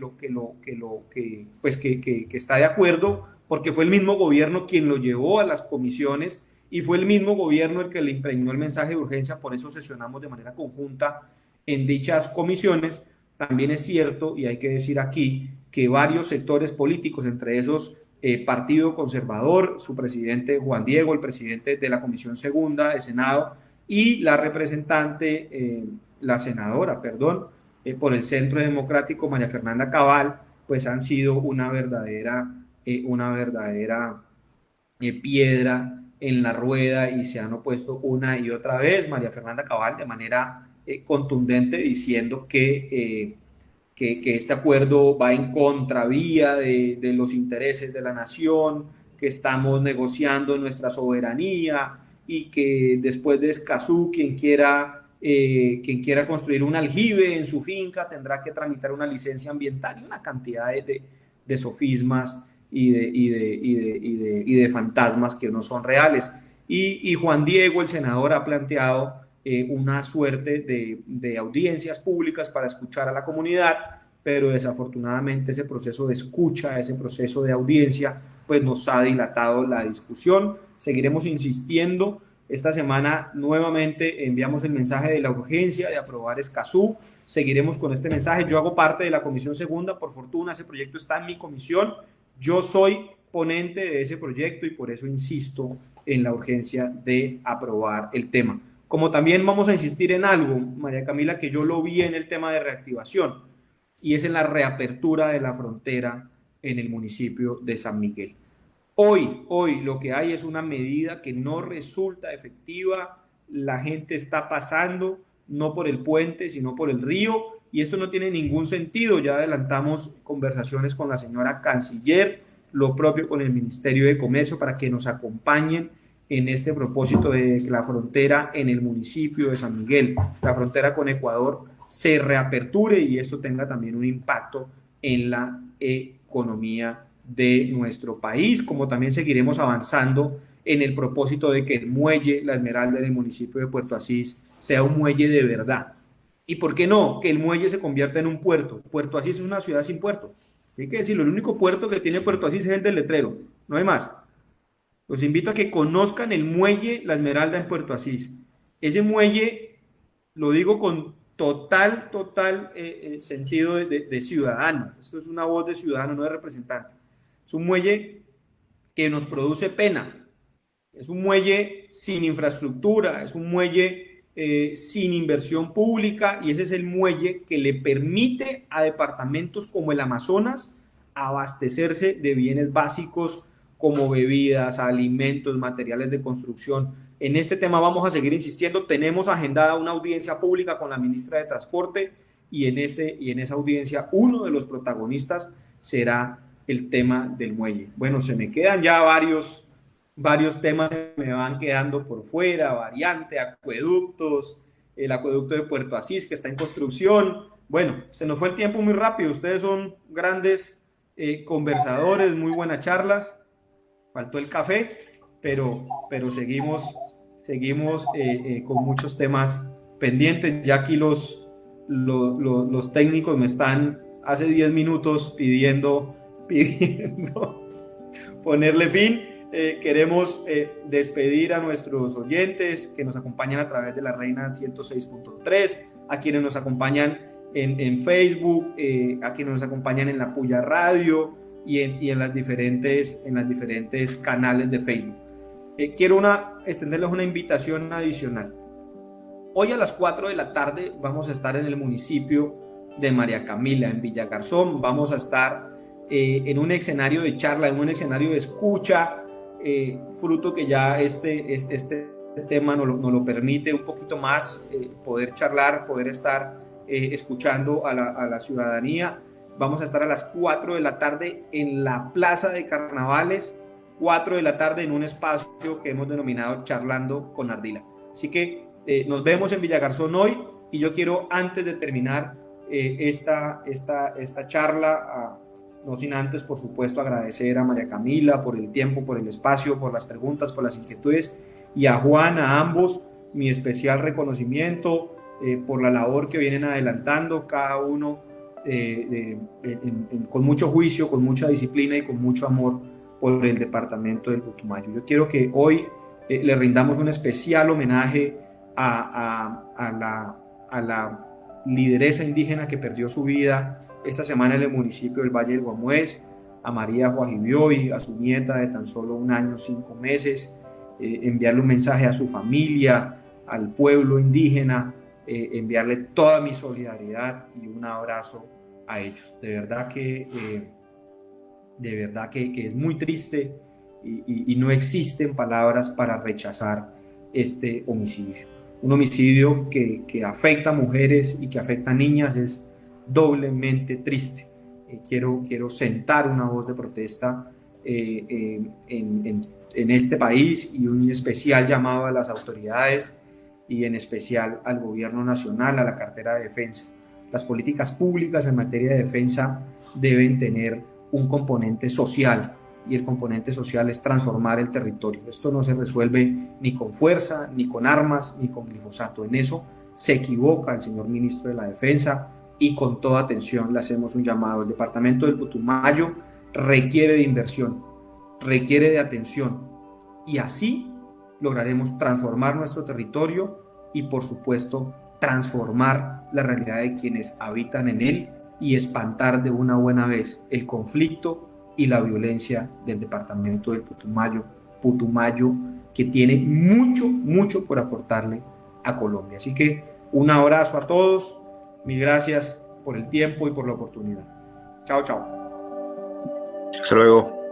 Speaker 1: está de acuerdo, porque fue el mismo gobierno quien lo llevó a las comisiones y fue el mismo gobierno el que le impregnó el mensaje de urgencia, por eso sesionamos de manera conjunta en dichas comisiones. También es cierto, y hay que decir aquí, que varios sectores políticos, entre esos Partido Conservador, su presidente Juan Diego, el presidente de la Comisión Segunda de Senado, y la representante, la senadora, perdón, por el Centro Democrático, María Fernanda Cabal, pues han sido una verdadera piedra en la rueda y se han opuesto una y otra vez. María Fernanda Cabal de manera contundente diciendo que este acuerdo va en contravía de los intereses de la nación, que estamos negociando nuestra soberanía y que después de Escazú quien quiera construir un aljibe en su finca tendrá que tramitar una licencia ambiental y una cantidad de sofismas y de fantasmas que no son reales. Y Juan Diego, el senador, ha planteado una suerte de audiencias públicas para escuchar a la comunidad, pero desafortunadamente ese proceso de escucha, ese proceso de audiencia, pues nos ha dilatado la discusión. Seguiremos insistiendo. Esta semana nuevamente enviamos el mensaje de la urgencia de aprobar Escazú. Seguiremos con este mensaje. Yo hago parte de la Comisión Segunda, por fortuna ese proyecto está en mi comisión. Yo soy ponente de ese proyecto y por eso insisto en la urgencia de aprobar el tema. Como también vamos a insistir en algo, María Camila, que yo lo vi en el tema de reactivación, y es en la reapertura de la frontera en el municipio de San Miguel. Hoy lo que hay es una medida que no resulta efectiva, la gente está pasando no por el puente, sino por el río, y esto no tiene ningún sentido. Ya adelantamos conversaciones con la señora canciller, lo propio con el Ministerio de Comercio, para que nos acompañen en este propósito de que la frontera en el municipio de San Miguel, la frontera con Ecuador, se reaperture y esto tenga también un impacto en la economía de nuestro país, como también seguiremos avanzando en el propósito de que el muelle La Esmeralda en el municipio de Puerto Asís sea un muelle de verdad. ¿Y por qué no? Que el muelle se convierta en un puerto. Puerto Asís es una ciudad sin puerto. Hay que decirlo, el único puerto que tiene Puerto Asís es el del Letrero, no hay más. Los invito a que conozcan el muelle La Esmeralda en Puerto Asís. Ese muelle, lo digo con total sentido de ciudadano. Esto es una voz de ciudadano, no de representante. Es un muelle que nos produce pena. Es un muelle sin infraestructura, es un muelle sin inversión pública, y ese es el muelle que le permite a departamentos como el Amazonas abastecerse de bienes básicos como bebidas, alimentos, materiales de construcción. En este tema vamos a seguir insistiendo. Tenemos agendada una audiencia pública con la ministra de Transporte y en esa audiencia uno de los protagonistas será el tema del muelle. Bueno, se me quedan ya varios temas que me van quedando por fuera, variante, acueductos, el acueducto de Puerto Asís que está en construcción. Bueno, se nos fue el tiempo muy rápido. Ustedes son grandes conversadores, muy buenas charlas. Faltó el café, pero seguimos con muchos temas pendientes. Ya aquí los técnicos me están hace 10 minutos pidiendo ponerle fin. Queremos despedir a nuestros oyentes que nos acompañan a través de la Reina 106.3, a quienes nos acompañan en Facebook, a quienes nos acompañan en la Puya Radio y en las diferentes canales de Facebook. Quiero extenderles una invitación adicional. Hoy a las 4 de la tarde vamos a estar en el municipio de María Camila, en Villagarzón. Vamos a estar en un escenario de charla, en un escenario de escucha, fruto que ya este tema nos lo permite un poquito más, poder charlar, poder estar escuchando a la ciudadanía. Vamos a estar a las 4 de la tarde en la Plaza de Carnavales, 4 de la tarde en un espacio que hemos denominado Charlando con Ardila. Así que nos vemos en Villagarzón hoy, y yo quiero, antes de terminar esta charla, no sin antes, por supuesto, agradecer a María Camila por el tiempo, por el espacio, por las preguntas, por las inquietudes, y a Juan, a ambos, mi especial reconocimiento por la labor que vienen adelantando cada uno con mucho juicio, con mucha disciplina y con mucho amor por el departamento del Putumayo. Yo quiero que hoy le rindamos un especial homenaje a la lideresa indígena que perdió su vida esta semana en el municipio del Valle del Guamués, a María Juajibioy, a su nieta de tan solo 1 año 5 meses, enviarle un mensaje a su familia, al pueblo indígena, enviarle toda mi solidaridad y un abrazo a ellos. De verdad que es muy triste y no existen palabras para rechazar este homicidio. Un homicidio que afecta a mujeres y que afecta a niñas es doblemente triste. Quiero sentar una voz de protesta en este país, y un especial llamado a las autoridades y en especial al gobierno nacional, a la cartera de defensa. Las políticas públicas en materia de defensa deben tener un componente social, y el componente social es transformar el territorio. Esto no se resuelve ni con fuerza, ni con armas, ni con glifosato. En eso se equivoca el señor ministro de la Defensa, y con toda atención le hacemos un llamado. El departamento del Putumayo requiere de inversión, requiere de atención, y así lograremos transformar nuestro territorio y, por supuesto, transformar la realidad de quienes habitan en él, y espantar de una buena vez el conflicto y la violencia del departamento del Putumayo, que tiene mucho por aportarle a Colombia. Así que un abrazo a todos, mil gracias por el tiempo y por la oportunidad. Chao.
Speaker 2: Hasta luego.